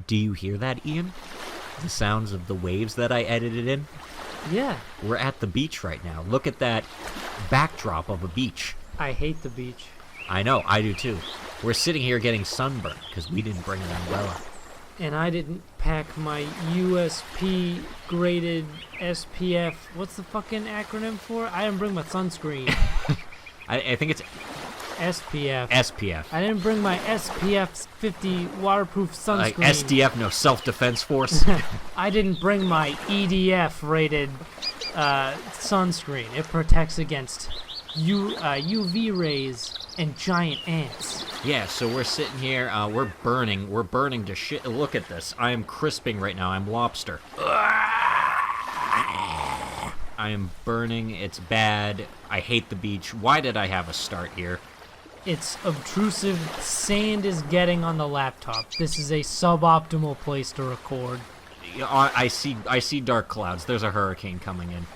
Do you hear that, Ian? The sounds of the waves that I edited in? Yeah. We're at the beach right now. Look at that backdrop of a beach. I hate the beach. I know, I do too. We're sitting here getting sunburned because we didn't bring an umbrella. And I didn't pack my USP graded SPF. What's the fucking acronym for? I didn't bring my sunscreen. I think it's SPF. SPF. I didn't bring my SPF 50 waterproof sunscreen. Like SDF, no self-defense force. I didn't bring my EDF rated sunscreen. It protects against UV rays and giant ants. Yeah, so we're sitting here, we're burning to shit. Look at this. I am crisping right now. I'm lobster. I am burning. It's bad. I hate the beach. Why did I have a start here? It's obtrusive. Sand is getting on the laptop. This is a suboptimal place to record. I see dark clouds. There's a hurricane coming in.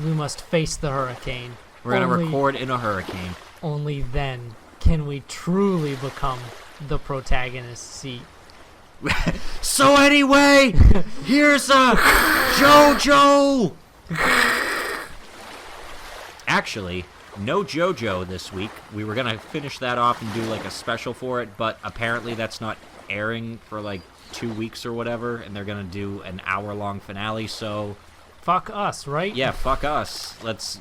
We must face the hurricane. We're going to record in a hurricane. Only then can we truly become the protagonist seat. So anyway, here's a JoJo. Actually, no JoJo this week. We were going to finish that off and do like a special for it, but apparently that's not airing for like 2 weeks or whatever, and they're going to do an hour-long finale, so... Fuck us, right? Yeah, fuck us. Let's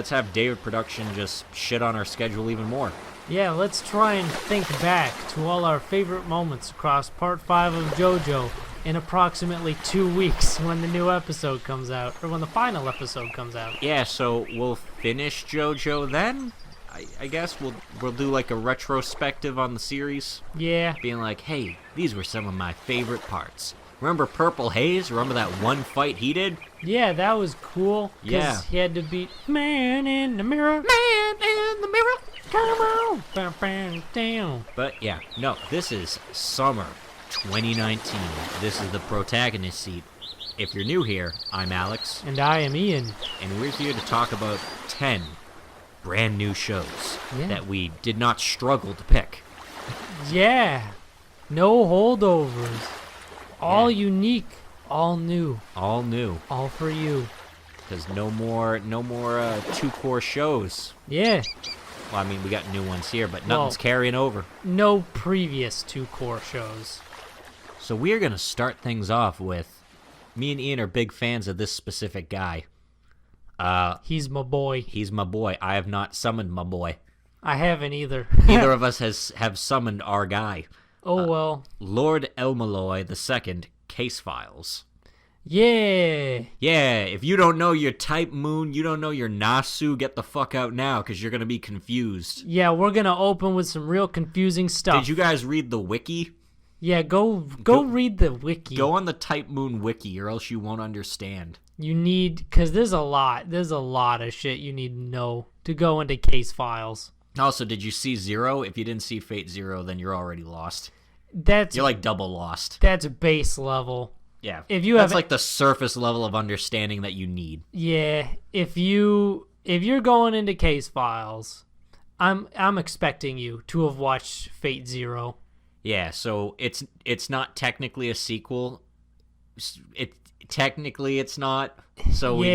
have David Production just shit on our schedule even more. Yeah, let's try and think back to all our favorite moments across Part 5 of JoJo in approximately 2 weeks when the new episode comes out, or when the final episode comes out. Yeah, so we'll finish JoJo then? I guess we'll do like a retrospective on the series. Yeah. Being like, hey, these were some of my favorite parts. Remember Purple Haze? Remember that one fight he did? Yeah, that was cool. Yeah. He had to beat Man in the Mirror. Man in the Mirror. Come on. Bam, bam, down. But yeah, no, this is summer 2019. This is the Protagonist seat. If you're new here, I'm Alex. And I am Ian. And we're here to talk about 10 brand new shows that we did not struggle to pick. Yeah. No holdovers. All unique. All new. All new. All for you. Because no more 2-core shows. Yeah. Well, I mean, we got new ones here, but nothing's carrying over. No previous 2-core shows. So we're going to start things off with, me and Ian are big fans of this specific guy. He's my boy. He's my boy. I have not summoned my boy. I haven't either. Neither of us have summoned our guy. Oh, well. Lord Elmalloy II, Case Files. Yeah. Yeah, if you don't know your Type Moon, you don't know your Nasu, get the fuck out now, because you're going to be confused. Yeah, we're going to open with some real confusing stuff. Did you guys read the Wiki? Yeah, go read the Wiki. Go on the Type Moon Wiki, or else you won't understand. You need, because there's a lot of shit you need to know to go into Case Files. Also, did you see Zero? If you didn't see Fate Zero, then you're already lost. You're like double lost. That's base level. Yeah, that's like the surface level of understanding that you need. Yeah, if you're going into Case Files, I'm expecting you to have watched Fate Zero. Yeah, so it's not technically a sequel. Technically it's not. So we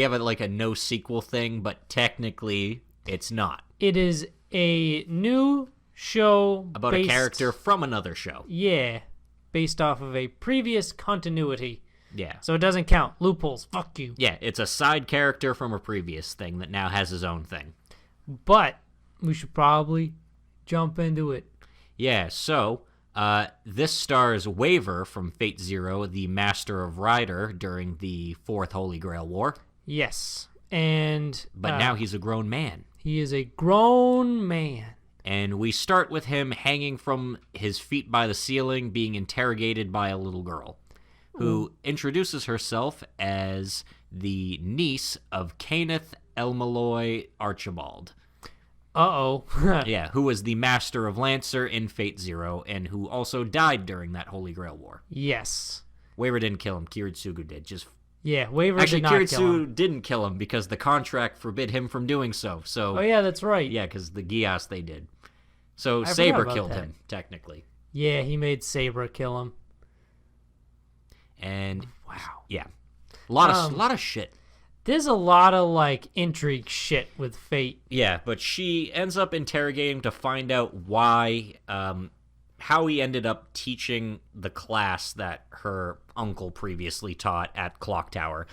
have a no sequel thing, but technically it's not. It is a new show about a character from another show. Yeah, based off of a previous continuity. Yeah. So it doesn't count. Loopholes. Fuck you. Yeah, it's a side character from a previous thing that now has his own thing. But we should probably jump into it. Yeah, so this stars Waver from Fate Zero, the Master of Rider during the Fourth Holy Grail War. Yes. But now he's a grown man. He is a grown man. And we start with him hanging from his feet by the ceiling, being interrogated by a little girl who introduces herself as the niece of Kenneth Elmalloy Archibald. Uh-oh. Yeah, who was the Master of Lancer in Fate Zero, and who also died during that Holy Grail War. Yes. Waver didn't kill him. Kiritsugu did. Waver did not kill him. Actually, Kiritsugu didn't kill him because the contract forbid him from doing so. Oh, yeah, that's right. Yeah, because the Gias, they did. So Saber killed him, technically. Yeah, he made Saber kill him. And Wow. yeah, a lot of shit. There's a lot of, like, intrigue shit with Fate. Yeah, but she ends up interrogating to find out why, how he ended up teaching the class that her uncle previously taught at Clock Tower.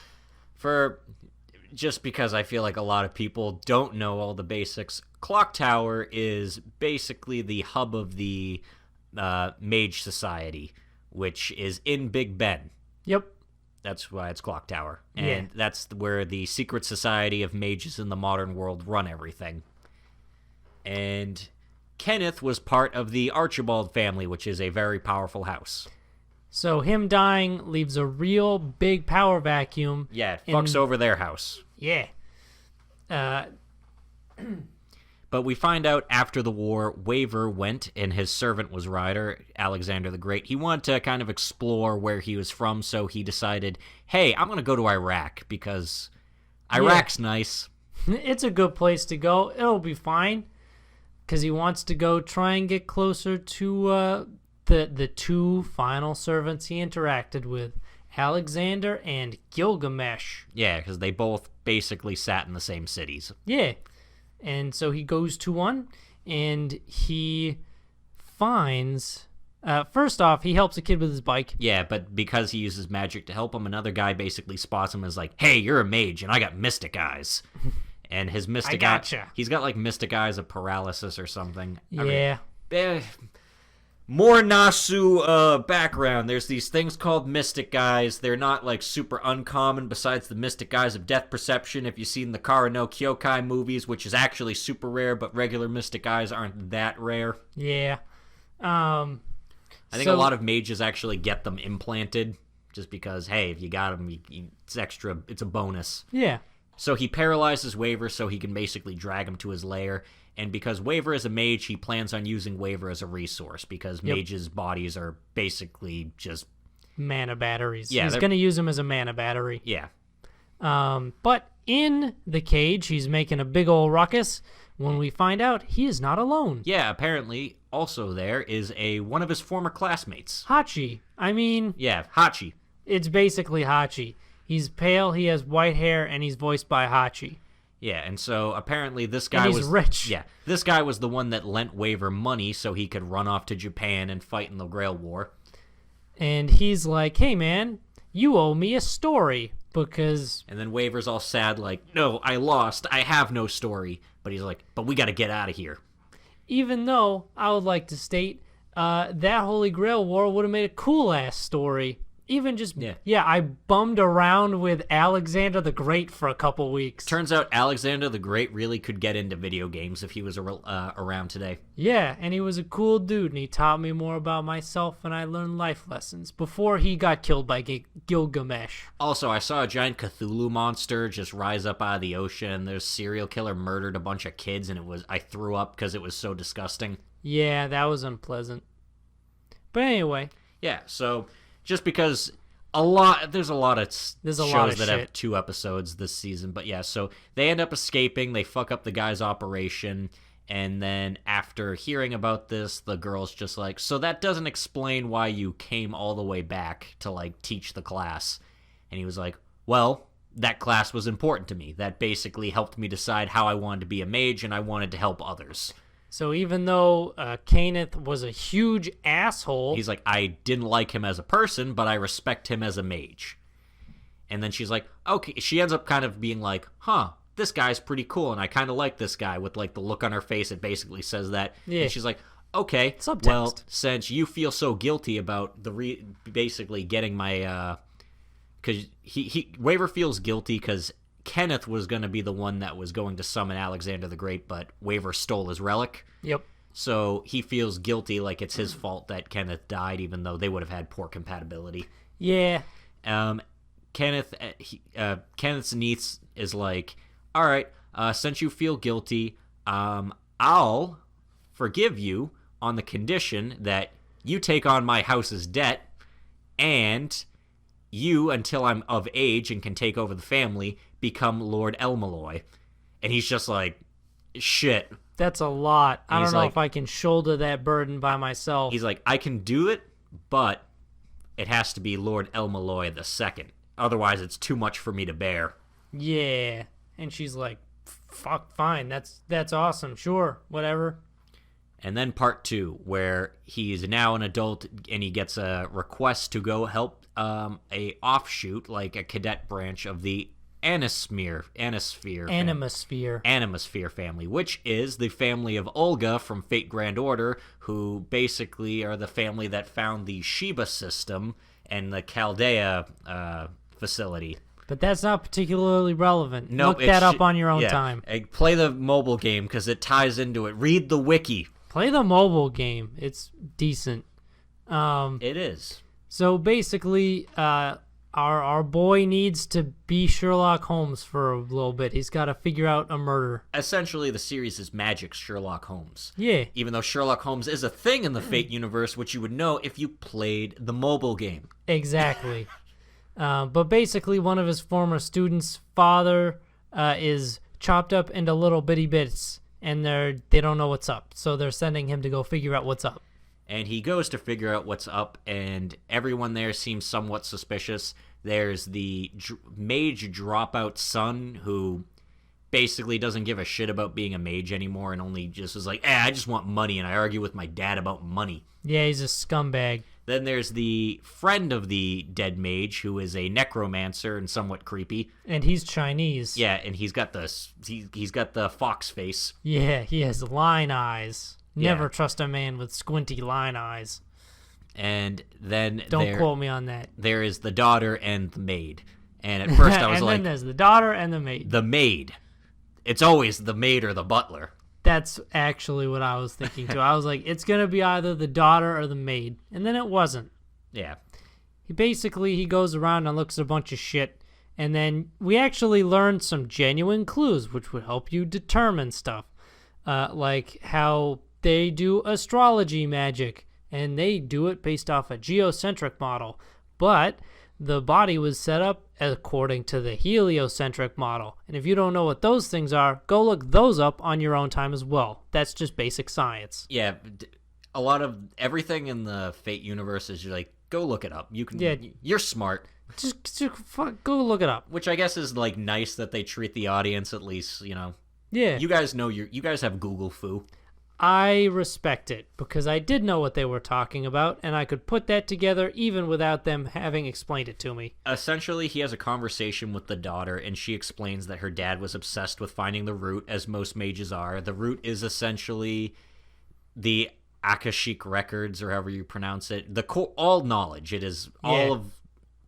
Just because I feel like a lot of people don't know all the basics, Clock Tower is basically the hub of the Mage Society, which is in Big Ben. Yep. That's why it's Clock Tower. And that's where the secret society of mages in the modern world run everything. And Kenneth was part of the Archibald family, which is a very powerful house. So him dying leaves a real big power vacuum. Yeah, it fucks over their house. Yeah. But we find out after the war, Waver went, and his servant was Ryder, Alexander the Great. He wanted to kind of explore where he was from, so he decided, hey, I'm going to go to Iraq, because Iraq's nice. It's a good place to go. It'll be fine, because he wants to go try and get closer to the two final servants he interacted with, Alexander and Gilgamesh. Yeah, because they both basically sat in the same cities. Yeah. And so he goes to one, and he finds... first off, he helps a kid with his bike. Yeah, but because he uses magic to help him, another guy basically spots him as like, hey, you're a mage, and I got mystic eyes. And his mystic gotcha. He's got like mystic eyes of paralysis or something. Yeah. More Nasu background. There's these things called mystic eyes. They're not like super uncommon besides the mystic eyes of death perception. If you've seen the Kara no Kyokai movies, which is actually super rare, but regular mystic eyes aren't that rare. Yeah. I think a lot of mages actually get them implanted just because, hey, if you got them, it's extra. It's a bonus. Yeah. So he paralyzes Waver so he can basically drag him to his lair. And because Waver is a mage, he plans on using Waver as a resource because mages' bodies are basically just... mana batteries. Yeah, he's going to use them as a mana battery. Yeah. But in the cage, he's making a big old ruckus when we find out he is not alone. Yeah, apparently also there is one of his former classmates. Hachi. I mean... Yeah, Hachi. It's basically Hachi. He's pale, he has white hair, and he's voiced by Hachi. Yeah, and so apparently this guy was rich. Yeah, this guy was the one that lent Waver money so he could run off to Japan and fight in the Grail War. And he's like, hey man, you owe me a story, because... And then Waver's all sad like, no, I lost, I have no story. But he's like, but we gotta get out of here. Even though, I would like to state, that Holy Grail War would have made a cool-ass story. Even just, I bummed around with Alexander the Great for a couple weeks. Turns out Alexander the Great really could get into video games if he was around today. Yeah, and he was a cool dude, and he taught me more about myself, and I learned life lessons before he got killed by Gilgamesh. Also, I saw a giant Cthulhu monster just rise up out of the ocean, and there's serial killer murdered a bunch of kids, and I threw up because it was so disgusting. Yeah, that was unpleasant. But anyway. Yeah, so... Just because there's a lot of shows that have 2 episodes this season. But yeah, so they end up escaping. They fuck up the guy's operation. And then after hearing about this, the girl's just like, so that doesn't explain why you came all the way back to, like, teach the class. And he was like, well, that class was important to me. That basically helped me decide how I wanted to be a mage, and I wanted to help others. So even though Kenneth was a huge asshole... He's like, I didn't like him as a person, but I respect him as a mage. And then she's like, okay. She ends up kind of being like, huh, this guy's pretty cool, and I kind of like this guy. With, like, the look on her face, it basically says that. Yeah. And she's like, okay, subtext. Well, since you feel so guilty about basically getting my... Because Waver feels guilty because... Kenneth was going to be the one that was going to summon Alexander the Great, but Waver stole his relic. Yep. So he feels guilty, like it's his fault that Kenneth died, even though they would have had poor compatibility. Yeah. Kenneth's niece is like, all right, since you feel guilty, I'll forgive you on the condition that you take on my house's debt, and you, until I'm of age and can take over the family, become Lord Elmaloy. And he's just like, shit, That's a lot. I He's don't know like- if I can shoulder that burden by myself. He's like, I can do it, but it has to be Lord Elmaloy II. Otherwise, it's too much for me to bear. Yeah. And she's like, fuck, fine. That's awesome. Sure. Whatever. And then part 2, where he's now an adult and he gets a request to go help a offshoot, like a cadet branch of the Animosphere family, which is the family of Olga from Fate Grand Order, who basically are the family that found the Sheba system and the Chaldea facility. But that's not particularly relevant. Nope, Look that up on your own yeah. time. Play the mobile game because it ties into it. Read the wiki. Play the mobile game. It's decent. It is. So basically, our boy needs to be Sherlock Holmes for a little bit. He's got to figure out a murder. Essentially, the series is Magic Sherlock Holmes. Yeah. Even though Sherlock Holmes is a thing in the Fate universe, which you would know if you played the mobile game. Exactly. But basically, one of his former students' father is chopped up into little bitty bits, and they don't know what's up. So they're sending him to go figure out what's up. And he goes to figure out what's up, and everyone there seems somewhat suspicious. There's the mage dropout son who basically doesn't give a shit about being a mage anymore and only just is like, I just want money, and I argue with my dad about money. Yeah, he's a scumbag. Then there's the friend of the dead mage who is a necromancer and somewhat creepy. And he's Chinese. Yeah, and he's got the fox face. Yeah, he has line eyes. Never Yeah. trust a man with squinty line eyes. And then Don't quote me on that. there is the daughter and the maid. And at first I was and like, then there's the daughter and the maid. the maid. It's always the maid or the butler. That's actually what I was thinking too. I was like, it's gonna be either the daughter or the maid, and then it wasn't. Yeah. He goes around and looks at a bunch of shit, and then we actually learned some genuine clues, which would help you determine stuff, like how they do astrology magic, and they do it based off a geocentric model, but the body was set up according to the heliocentric model. And if you don't know what those things are, go look those up on your own time as well. That's just basic science. Yeah. A lot of everything in the Fate universe is like, go look it up. You can. Yeah. You're smart. Just go look it up. Which I guess is like nice that they treat the audience at least, Yeah. You guys know you guys have Google foo. I respect it because I did know what they were talking about, and I could put that together even without them having explained it to me. Essentially, he has a conversation with the daughter, and she explains that her dad was obsessed with finding the root, as most mages are. The root is essentially the Akashic records, or however you pronounce it. All knowledge. It is all of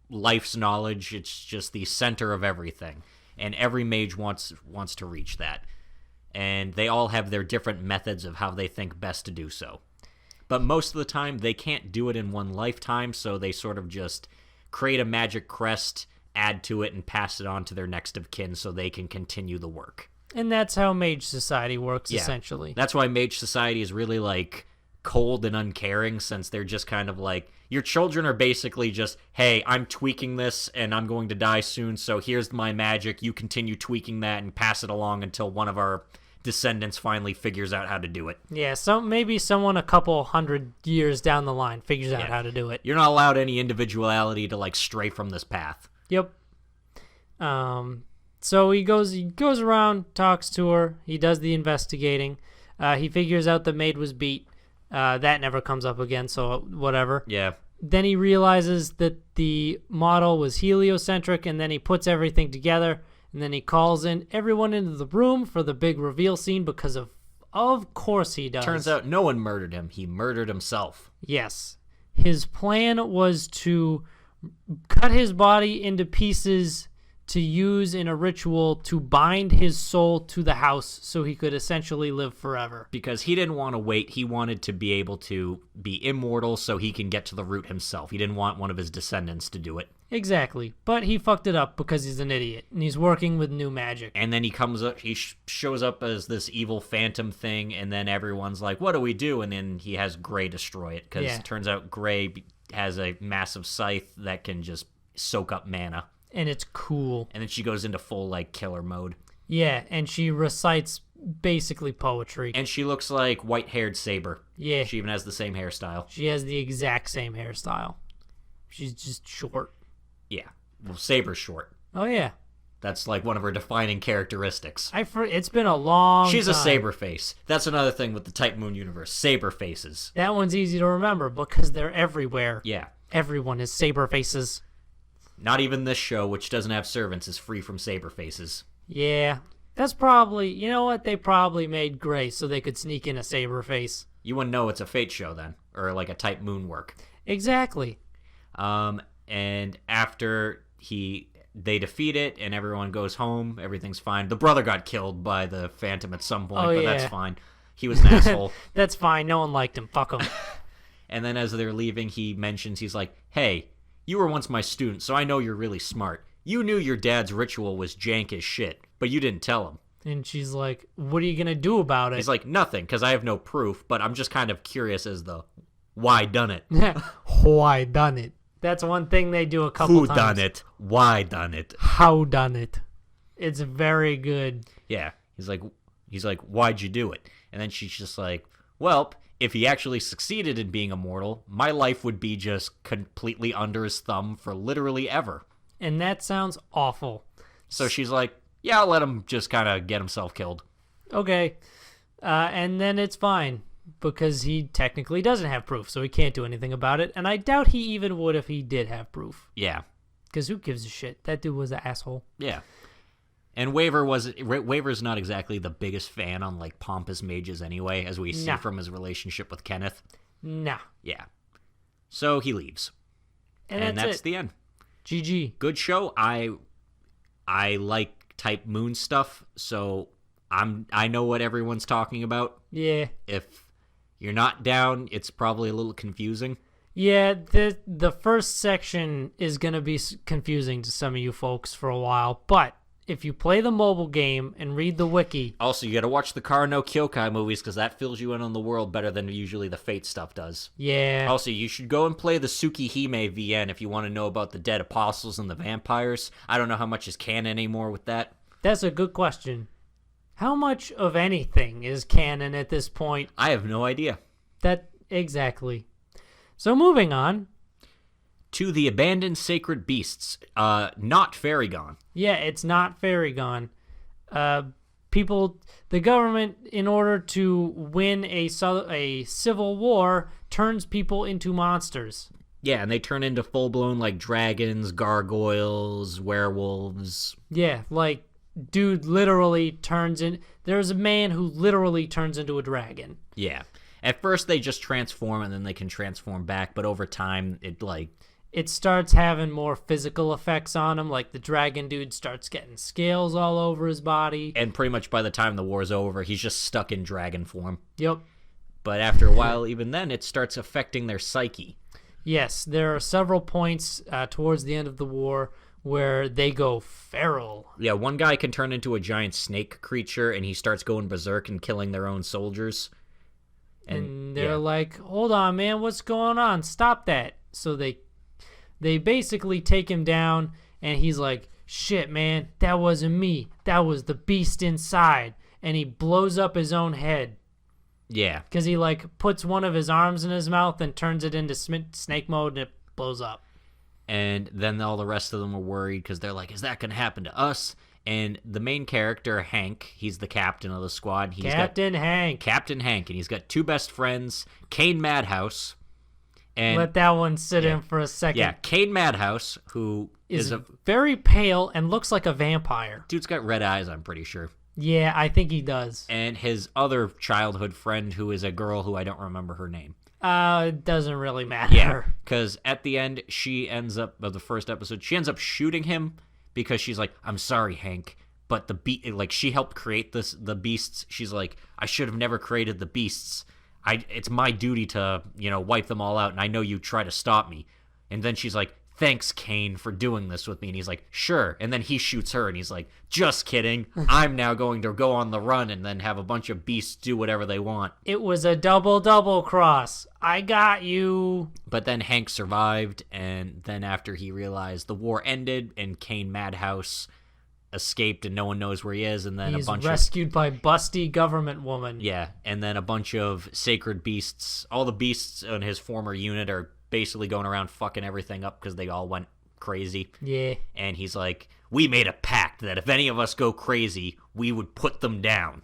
life's knowledge. It's just the center of everything, and every mage wants to reach that. And they all have their different methods of how they think best to do so. But most of the time, they can't do it in one lifetime, so they sort of just create a magic crest, add to it, and pass it on to their next of kin so they can continue the work. And that's how Mage Society works, essentially. That's why Mage Society is really, like, cold and uncaring, since they're just kind of like, your children are basically just, hey, I'm tweaking this, and I'm going to die soon, so here's my magic. You continue tweaking that and pass it along until one of our descendants finally figures out how to do it. Yeah, maybe someone a couple 100 years down the line figures out how to do it. You're not allowed any individuality to like stray from this path. Yep. So he goes around, talks to her, he does the investigating. He figures out the maid was beat. That never comes up again, so whatever. Yeah. Then he realizes that the model was heliocentric, and then he puts everything together. And then he calls in everyone into the room for the big reveal scene because of course he does. Turns out no one murdered him. He murdered himself. Yes. His plan was to cut his body into pieces to use in a ritual to bind his soul to the house so he could essentially live forever. Because he didn't want to wait. He wanted to be able to be immortal so he can get to the root himself. He didn't want one of his descendants to do it. Exactly. But he fucked it up because he's an idiot, and he's working with new magic. And then he comes up, he shows up as this evil phantom thing, and then everyone's like, what do we do? And then he has Gray destroy it, because it turns out Gray has a massive scythe that can just soak up mana. And it's cool. And then she goes into full, like, killer mode. Yeah, and she recites basically poetry. And she looks like white-haired Saber. Yeah. She even has the same hairstyle. She has the exact same hairstyle. She's just short. Yeah. Well, Saber's short. Oh, yeah. That's like one of her defining characteristics. It's been a long She's time. a saber face. That's another thing with the Type Moon universe. Saber faces. That one's easy to remember because they're everywhere. Yeah. Everyone is saber faces. Not even this show, which doesn't have servants, is free from saber faces. Yeah. That's probably, you know what? They probably made Gray so they could sneak in a saber face. You wouldn't know it's a Fate show then, or like a Type Moon work. Exactly. And after they defeat it and everyone goes home, everything's fine. The brother got killed by the Phantom at some point, but that's fine. He was an asshole. That's fine. No one liked him. Fuck him. And then as they're leaving, he mentions, he's like, hey, you were once my student, so I know you're really smart. You knew your dad's ritual was jank as shit, but you didn't tell him. And she's like, what are you going to do about it? He's like, nothing, because I have no proof, but I'm just kind of curious as the why done it. Why done it? That's one thing they do a couple Who times. done it? Why done it? How done it? It's very good. Yeah. He's like, why'd you do it? And then she's just like, well, if he actually succeeded in being immortal, my life would be just completely under his thumb for literally ever. And that sounds awful. So she's like, yeah, I'll let him just kind of get himself killed. Okay. And then it's fine. Because he technically doesn't have proof, so he can't do anything about it. And I doubt he even would if he did have proof. Yeah. Because who gives a shit? That dude was an asshole. Yeah. And Waver's not exactly the biggest fan on like pompous mages anyway, as we see from his relationship with Kenneth. Nah. Yeah. So he leaves. And that's the end. GG. Good show. I like Type Moon stuff, so I know what everyone's talking about. Yeah. If you're not down, it's probably a little confusing. Yeah, the first section is going to be confusing to some of you folks for a while, but if you play the mobile game and read the wiki... Also, you got to watch the Kara no Kyokai movies, because that fills you in on the world better than usually the Fate stuff does. Yeah. Also, you should go and play the Tsukihime VN if you want to know about the dead apostles and the vampires. I don't know how much is canon anymore with that. That's a good question. How much of anything is canon at this point? I have no idea. Exactly. So moving on. To the abandoned sacred beasts. Not Fairygon. Yeah, it's not Fairygon. The government, in order to win a civil war, turns people into monsters. Yeah, and they turn into full-blown, like, dragons, gargoyles, werewolves. Yeah, like... Dude literally turns in... There's a man who literally turns into a dragon. Yeah. At first, they just transform, and then they can transform back, but over time, it starts having more physical effects on him, like the dragon dude starts getting scales all over his body. And pretty much by the time the war's over, he's just stuck in dragon form. Yep. But after a while, even then, it starts affecting their psyche. Yes, there are several points towards the end of the war where they go feral. Yeah, one guy can turn into a giant snake creature, and he starts going berserk and killing their own soldiers. And they're like, hold on, man, what's going on? Stop that. So they basically take him down, and he's like, shit, man, that wasn't me. That was the beast inside. And he blows up his own head. Yeah. Because he, like, puts one of his arms in his mouth and turns it into snake mode, and it blows up. And then all the rest of them are worried because they're like, is that going to happen to us? And the main character, Hank, he's the captain of the squad. Captain Hank. And he's got two best friends, Kane Madhouse. And let that one sit in for a second. Yeah, Kane Madhouse, who is very pale and looks like a vampire. Dude's got red eyes, I'm pretty sure. Yeah, I think he does. And his other childhood friend, who is a girl who I don't remember her name. It doesn't really matter. Yeah, because at the end, of the first episode, she ends up shooting him because she's like, I'm sorry, Hank, but she helped create the beasts. She's like, I should have never created the beasts. It's my duty to, wipe them all out, and I know you try to stop me. And then she's like, thanks, Kane, for doing this with me. And he's like, sure. And then he shoots her, and he's like, just kidding. I'm now going to go on the run and then have a bunch of beasts do whatever they want. It was a double cross. I got you. But then Hank survived, and then after he realized the war ended and Kane Madhouse escaped and no one knows where he is, and then He's a bunch rescued by busty government woman. Yeah, and then a bunch of sacred beasts. All the beasts in his former unit are basically going around fucking everything up because they all went crazy. Yeah. And he's like, we made a pact that if any of us go crazy, we would put them down.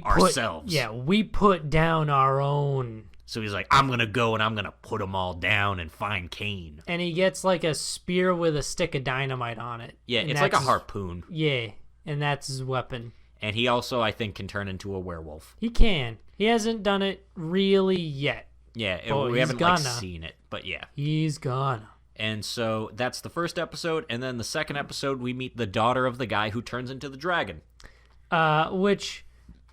Ourselves. Yeah, we put down our own. So he's like, I'm going to go and I'm going to put them all down and find Cain. And he gets like a spear with a stick of dynamite on it. Yeah, it's like a harpoon. Yeah, and that's his weapon. And he also, I think, can turn into a werewolf. He can. He hasn't done it really yet. Yeah, we haven't like seen it, but yeah. He's gonna. And so that's the first episode, and then the second episode we meet the daughter of the guy who turns into the dragon. Which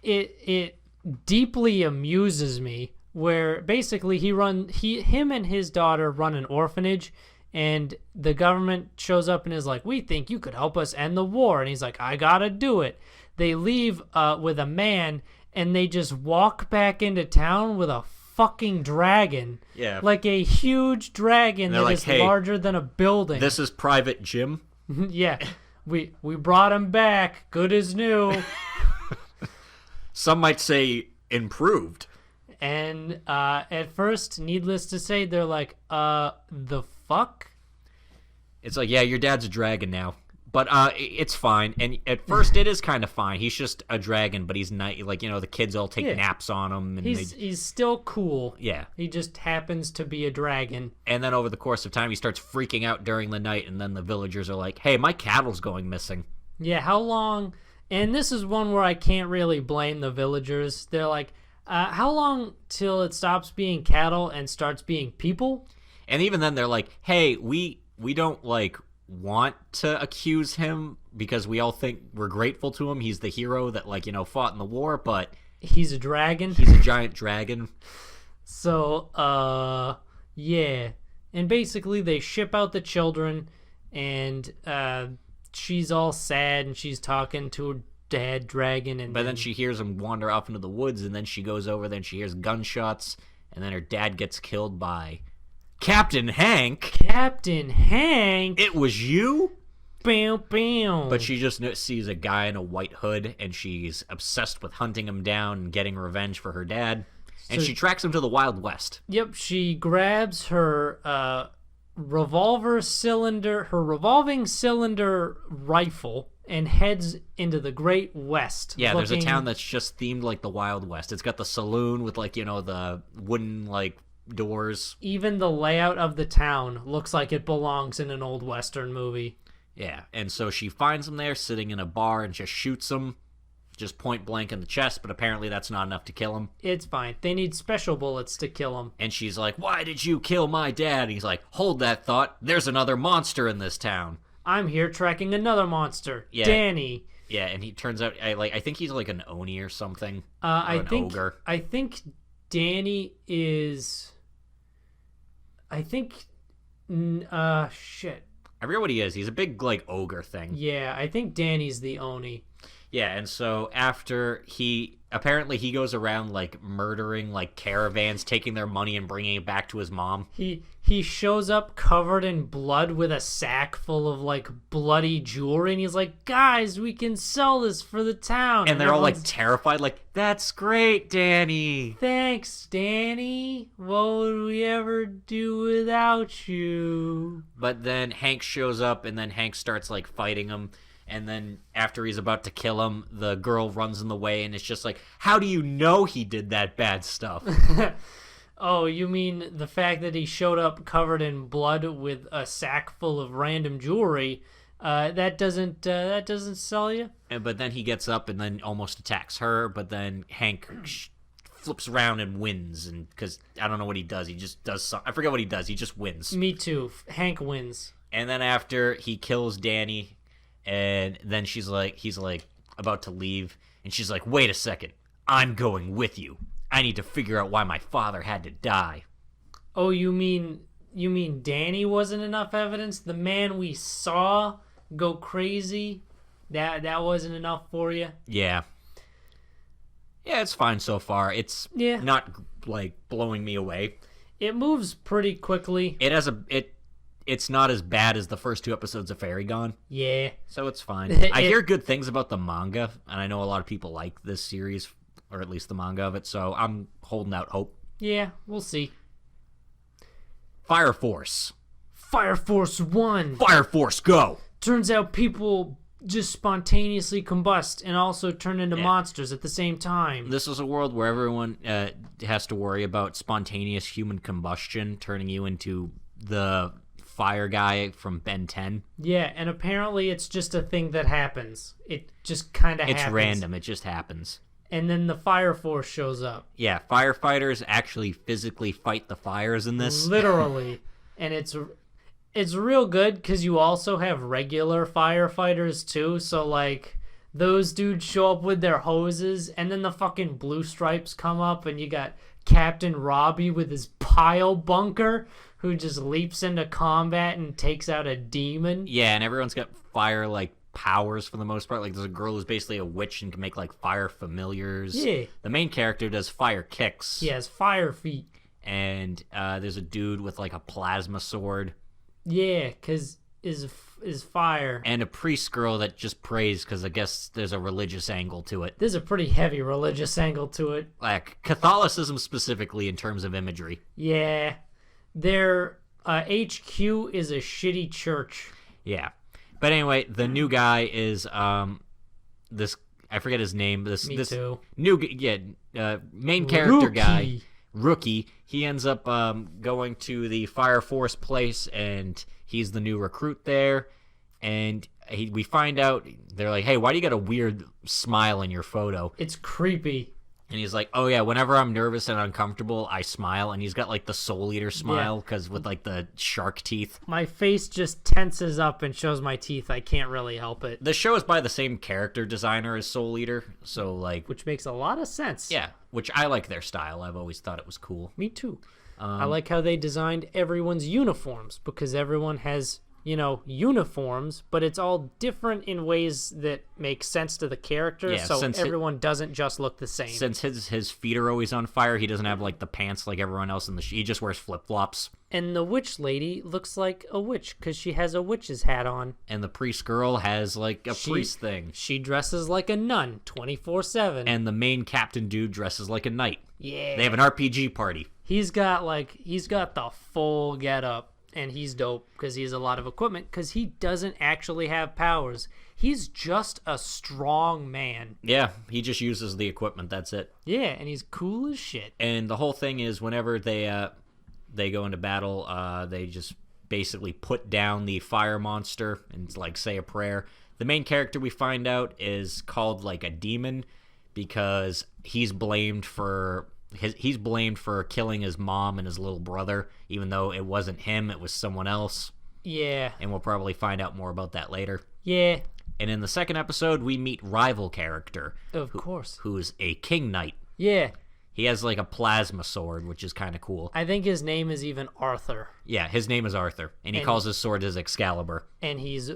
it deeply amuses me, where basically him and his daughter run an orphanage, and the government shows up and is like, we think you could help us end the war, and he's like, I gotta do it. They leave with a man, and they just walk back into town with a fucking dragon. Yeah. Like a huge dragon that is larger than a building. This is Private Jim. Yeah. We brought him back. Good as new. Some might say improved. And at first, needless to say, they're like, the fuck? It's like, yeah, your dad's a dragon now. But it's fine. And at first, it is kind of fine. He's just a dragon, but he's not, like, you know, the kids all take naps on him. And he's still cool. Yeah. He just happens to be a dragon. And then over the course of time, he starts freaking out during the night, and then the villagers are like, hey, my cattle's going missing. Yeah, how long? And this is one where I can't really blame the villagers. They're like, how long till it stops being cattle and starts being people? And even then, they're like, hey, we don't, like, want to accuse him because we all think we're grateful to him. He's the hero that, like, you know, fought in the war, but he's a dragon. He's a giant dragon. So, yeah. And basically they ship out the children, and she's all sad, and she's talking to her dad dragon, but then she hears him wander off into the woods, and then she goes over there and she hears gunshots, and then her dad gets killed by Captain Hank. Captain Hank? It was you? Bam, bam. But she just sees a guy in a white hood, and she's obsessed with hunting him down and getting revenge for her dad. And she tracks him to the Wild West. Yep, she grabs her revolving cylinder rifle and heads into the Great West. Yeah, there's a town that's just themed like the Wild West. It's got the saloon with, like, you know, the wooden, like, doors. Even the layout of the town looks like it belongs in an old Western movie. Yeah, and so she finds him there sitting in a bar and just shoots him, just point blank in the chest, but apparently that's not enough to kill him. It's fine. They need special bullets to kill him. And she's like, why did you kill my dad? And he's like, hold that thought. There's another monster in this town. I'm here tracking another monster. Yeah. Danny. Yeah, and he turns out, I think he's like an Oni or something. Ogre. I think Danny is... shit. I forget what he is. He's a big, like, ogre thing. Yeah, I think Danny's the Oni. Yeah, and so after apparently he goes around, like, murdering, like, caravans, taking their money and bringing it back to his mom. He shows up covered in blood with a sack full of, like, bloody jewelry, and he's like, guys, we can sell this for the town. And they're all, like, terrified, like, that's great, Danny. Thanks, Danny. What would we ever do without you? But then Hank shows up, and then Hank starts, like, fighting him. And then after he's about to kill him, the girl runs in the way, and it's just like, how do you know he did that bad stuff? Oh, you mean the fact that he showed up covered in blood with a sack full of random jewelry? That doesn't sell you? But then he gets up and then almost attacks her, but then Hank flips around and wins, and because I don't know what he does. He just does something. I forget what he does. He just wins. Me too. Hank wins. And then after he kills Danny, and then he's like about to leave, and she's like, wait a second, I'm going with you. I need to figure out why my father had to die. Oh, you mean Danny wasn't enough evidence? The man we saw go crazy, that wasn't enough for you? Yeah. Yeah, it's fine so far. It's not, like, blowing me away. It moves pretty quickly. It it's not as bad as the first 2 episodes of Fairy Gone. Yeah. So it's fine. I hear good things about the manga, and I know a lot of people like this series, or at least the manga of it, so I'm holding out hope. Yeah, we'll see. Fire Force. Fire Force 1. Fire Force, go! Turns out people just spontaneously combust and also turn into monsters at the same time. This is a world where everyone has to worry about spontaneous human combustion, turning you into the fire guy from Ben 10. Yeah, and apparently it's just a thing that happens. It just kind of happens. It's random. It just happens. And then the Fire Force shows up. Yeah, firefighters actually physically fight the fires in this. Literally. And it's real good because you also have regular firefighters too. So, like, those dudes show up with their hoses, and then the fucking blue stripes come up, and you got Captain Robbie with his pile bunker who just leaps into combat and takes out a demon. Yeah, and everyone's got fire, like, powers for the most part. Like, there's a girl who's basically a witch and can make, like, fire familiars. Yeah. The main character does fire kicks. He has fire feet. And there's a dude with, like, a plasma sword. Yeah, because is fire. And a priest girl that just prays because I guess there's a religious angle to it. There's a pretty heavy religious angle to it. Like, Catholicism specifically in terms of imagery. Yeah. Their HQ is a shitty church. Yeah. But anyway, the new guy is this, I forget his name. This too. New main character Rookie. guy, Rookie. He ends up going to the Fire Force place, and he's the new recruit there. And we find out, they're like, hey, why do you got a weird smile in your photo? It's creepy. And he's like, oh, yeah, whenever I'm nervous and uncomfortable, I smile. And he's got, like, the Soul Eater smile because with, like, the shark teeth. My face just tenses up and shows my teeth. I can't really help it. The show is by the same character designer as Soul Eater, so, like... Which makes a lot of sense. Yeah, which I like their style. I've always thought it was cool. Me too. I like how they designed everyone's uniforms because everyone has... uniforms, but it's all different in ways that make sense to the character, so everyone doesn't just look the same. Since his feet are always on fire, he doesn't have, like, the pants like everyone else in the he just wears flip-flops. And the witch lady looks like a witch because she has a witch's hat on. And the priest girl has, like, a priest thing. She dresses like a nun 24/7. And the main captain dude dresses like a knight. Yeah. They have an RPG party. He's got the full getup. And he's dope because he has a lot of equipment because he doesn't actually have powers. He's just a strong man. Yeah, he just uses the equipment. That's it. Yeah, and he's cool as shit. And the whole thing is whenever they go into battle, they just basically put down the fire monster and, like, say a prayer. The main character we find out is called, like, a demon because he's blamed for killing his mom and his little brother, even though it wasn't him, it was someone else. Yeah. And we'll probably find out more about that later. Yeah. And in the second episode, we meet rival character. Of course. Who's a king knight. Yeah. He has, like, a plasma sword, which is kind of cool. I think his name is even Arthur. Yeah, his name is Arthur, and he calls his sword his Excalibur. And he's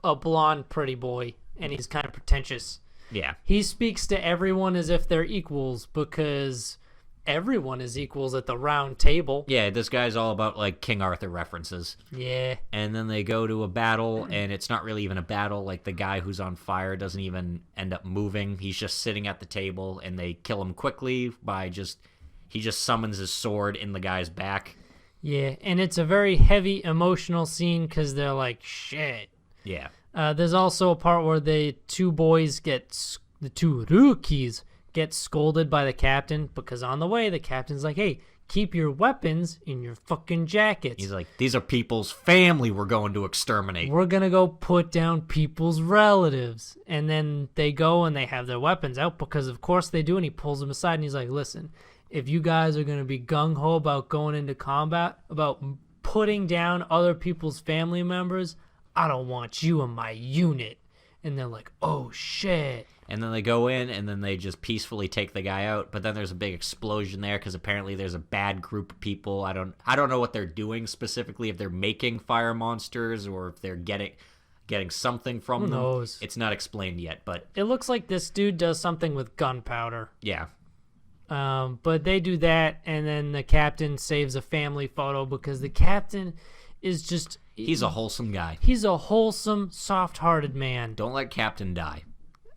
a blonde pretty boy, and he's kind of pretentious. Yeah. He speaks to everyone as if they're equals because... everyone is equals at the round table. Yeah, this guy's all about, like, King Arthur references. Yeah. And then they go to a battle, and it's not really even a battle. Like, the guy who's on fire doesn't even end up moving. He's just sitting at the table, and they kill him quickly by he just summons his sword in the guy's back. Yeah, and it's a very heavy emotional scene because they're like, shit. Yeah. There's also a part where the two rookies get scolded by the captain because on the way the captain's like, hey, keep your weapons in your fucking jackets. He's like, these are people's family we're going to exterminate. We're gonna go put down people's relatives. And then they go and they have their weapons out because of course they do, and he pulls them aside and he's like, listen, if you guys are gonna be gung-ho about going into combat, about putting down other people's family members, I don't want you in my unit. And they're like, oh shit. And then they go in, and then they just peacefully take the guy out. But then there's a big explosion there because apparently there's a bad group of people. I don't know what they're doing specifically, if they're making fire monsters or if they're getting something from them. Who knows? It's not explained yet, but it looks like this dude does something with gunpowder. Yeah. But they do that, and then the captain saves a family photo because the captain is just He's a wholesome guy. He's a wholesome, soft-hearted man. Don't let Captain die.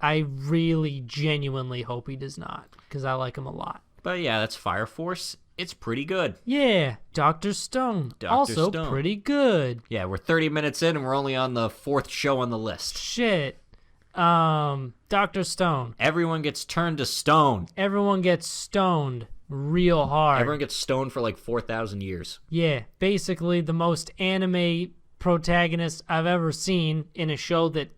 I really, genuinely hope he does not, because I like him a lot. But yeah, that's Fire Force. It's pretty good. Yeah, Dr. Stone. Also Stone. pretty good. Yeah, we're 30 minutes in, and we're only on the 4th show on the list. Shit. Dr. Stone. Everyone gets turned to stone. Everyone gets stoned real hard. Everyone gets stoned for like 4,000 years. Yeah, basically the most anime protagonist I've ever seen in a show that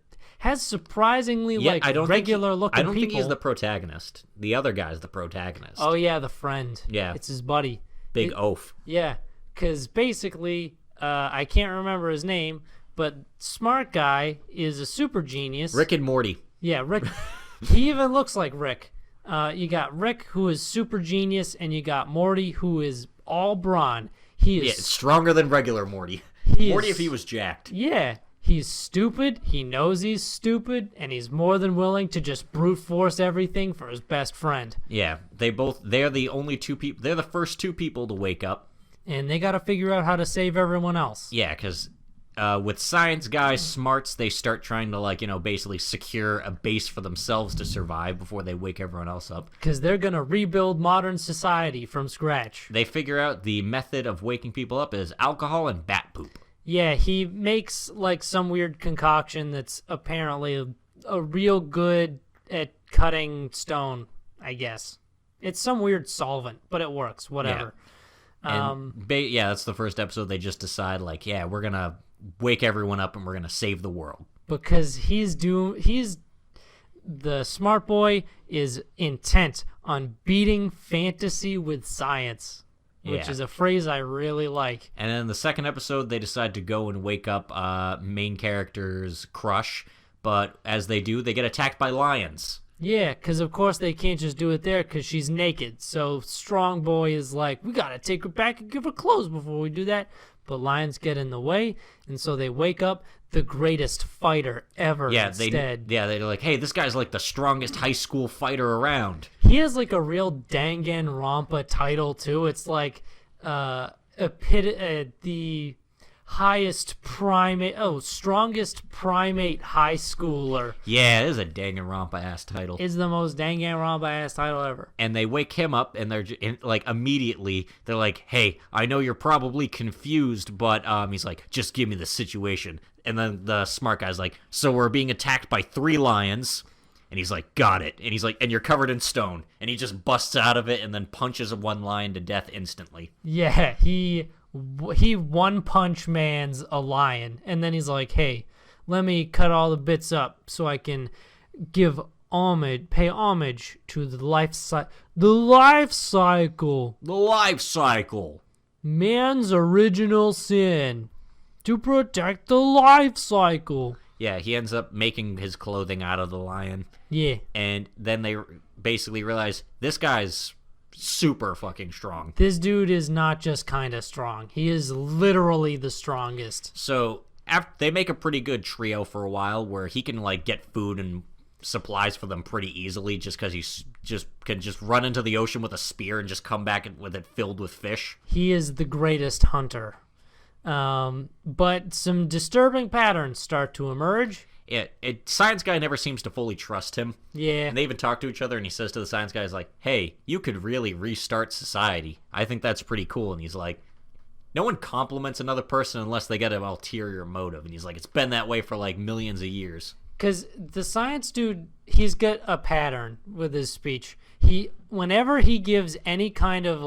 has surprisingly regular looking people. I don't think he's the protagonist. The other guy's the protagonist. Oh yeah, the friend. Yeah. It's his buddy. Big oaf. Yeah, because basically, I can't remember his name, but smart guy is a super genius. Rick and Morty. Yeah, Rick. He even looks like Rick. You got Rick, who is super genius, and you got Morty, who is all brawn. He is stronger than regular Morty. Morty if he was jacked. Yeah, he's stupid, he knows he's stupid, and he's more than willing to just brute force everything for his best friend. Yeah, they're the only two people, they're the first two people to wake up. And they gotta figure out how to save everyone else. Yeah, because with science guys' smarts, they start trying to, basically secure a base for themselves to survive before they wake everyone else up. Because they're gonna rebuild modern society from scratch. They figure out the method of waking people up is alcohol and bat poop. Yeah, he makes some weird concoction that's apparently a real good at cutting stone, I guess. It's some weird solvent, but it works, whatever. Yeah. And that's the first episode. They just decide, we're going to wake everyone up and we're going to save the world. Because the smart boy is intent on beating fantasy with science. Which is a phrase I really like. And then the second episode, they decide to go and wake up main character's crush. But as they do, they get attacked by lions. Yeah, because of course they can't just do it there because she's naked. So Strong Boy is like, we got to take her back and give her clothes before we do that. But lions get in the way, and so they wake up the greatest fighter ever instead. They're like, hey, this guy's like the strongest high school fighter around. He has like a real Danganronpa title, too. It's like the strongest primate high schooler. Yeah, it is a Danganronpa-ass title. It's the most Danganronpa-ass title ever. And they wake him up, and they're immediately, they're like, hey, I know you're probably confused, but he's like, just give me the situation. And then the smart guy's like, so we're being attacked by 3 lions. And he's like, got it. And he's like, and you're covered in stone. And he just busts out of it and then punches one lion to death instantly. Yeah, he one punch mans a lion, and then he's like, hey, let me cut all the bits up so I can pay homage to the life cycle, man's original sin, to protect the life cycle. Yeah, he ends up making his clothing out of the lion. Yeah. And then they basically realize this guy's super fucking strong. This dude is not just kind of strong. He is literally the strongest. So they make a pretty good trio for a while where he can get food and supplies for them pretty easily just because he can run into the ocean with a spear and just come back with it filled with fish. He is the greatest hunter. But some disturbing patterns start to emerge. Science guy never seems to fully trust him. Yeah. And they even talk to each other, and he says to the science guy, he's like, hey, you could really restart society. I think that's pretty cool. And he's like, no one compliments another person unless they get an ulterior motive. And he's like, it's been that way for millions of years. Because the science dude, he's got a pattern with his speech. Whenever he gives any kind of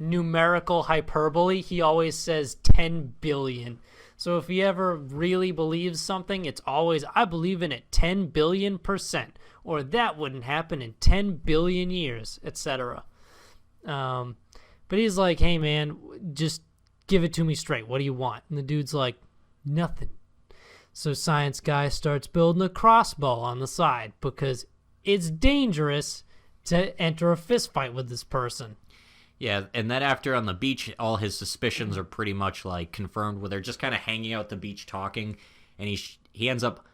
numerical hyperbole, he always says 10 billion. So if he ever really believes something, it's always, I believe in it 10 billion%, or that wouldn't happen in 10 billion years, etc. But he's like, hey man, just give it to me straight. What do you want? And the dude's like, nothing. So science guy starts building a crossbow on the side because it's dangerous to enter a fist fight with this person. Yeah, and then after on the beach, all his suspicions are pretty much confirmed, where they're just kind of hanging out at the beach talking, and he ends up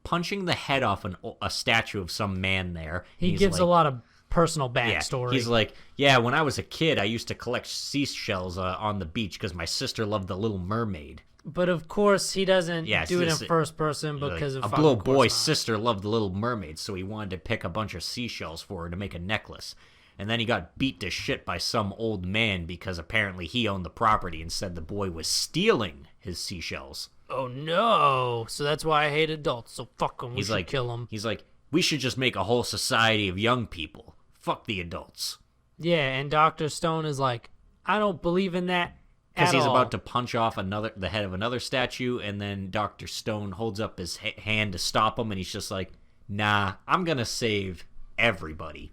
punching the head off a statue of some man there. He gives a lot of personal backstory. Yeah, he's like, yeah, when I was a kid, I used to collect seashells on the beach because my sister loved The Little Mermaid. But of course, he doesn't Yeah, do it it's in first person Like, because of a fucking little course boy's not. sister loved the Little Mermaid, so he wanted to pick a bunch of seashells for her to make a necklace. And then he got beat to shit by some old man because apparently he owned the property and said the boy was stealing his seashells. Oh no! So that's why I hate adults. So fuck them. We should kill them. He's like, we should just make a whole society of young people. Fuck the adults. Yeah, and Dr. Stone is like, I don't believe in that Because at he's all. about to punch off the head of another statue, and then Dr. Stone holds up his hand to stop him, and he's just like, nah, I'm going to save everybody.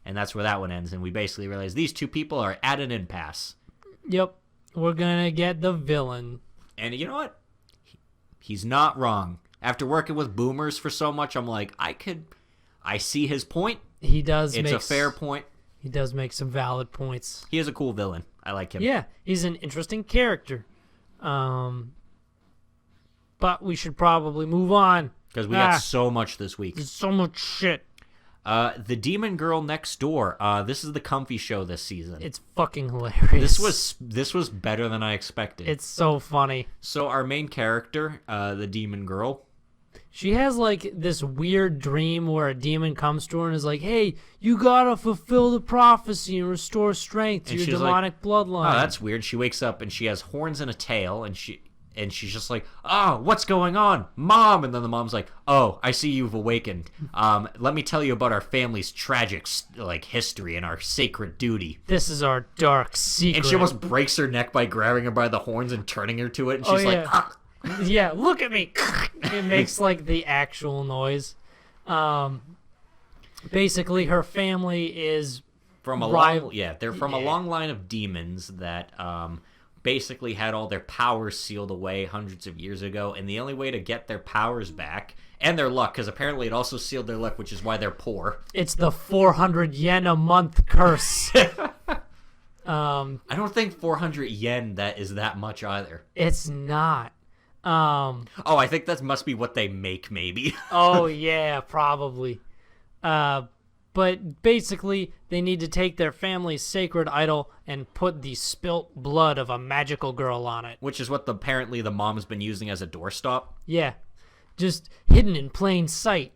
And that's where that one ends, and we basically realize these two people are at an impasse. Yep, we're gonna get the villain. And you know what? He's not wrong. After working with boomers for so much, I'm like, I see his point. He does. It's a fair point. He does make some valid points. He is a cool villain. I like him. Yeah, he's an interesting character. But we should probably move on. Because we got so much this week. There's so much shit. The Demon Girl Next Door. This is the comfy show this season. It's fucking hilarious. This was better than I expected. It's so funny. So our main character, the Demon Girl, she has like this weird dream where a demon comes to her and is like, "Hey, you gotta fulfill the prophecy and restore strength to And your she's demonic bloodline." oh, that's weird. She wakes up and she has horns and a tail, and she's just like, oh, what's going on, Mom? And then the mom's like, oh, I see you've awakened. Let me tell you about our family's tragic history and our sacred duty. This is our dark secret. And she almost breaks her neck by grabbing her by the horns and turning her to it. And she's like, ah. Yeah, look at me. It makes like the actual noise. Basically, her family is from a long line of demons that basically had all their powers sealed away hundreds of years ago, and the only way to get their powers back and their luck, because apparently it also sealed their luck, which is why they're poor. It's the 400 yen a month curse. I don't think 400 yen that is that much either. It's not. I think that must be what they make, maybe. Oh yeah, probably. But basically, they need to take their family's sacred idol and put the spilt blood of a magical girl on it. Which is what apparently the mom's been using as a doorstop. Yeah, just hidden in plain sight.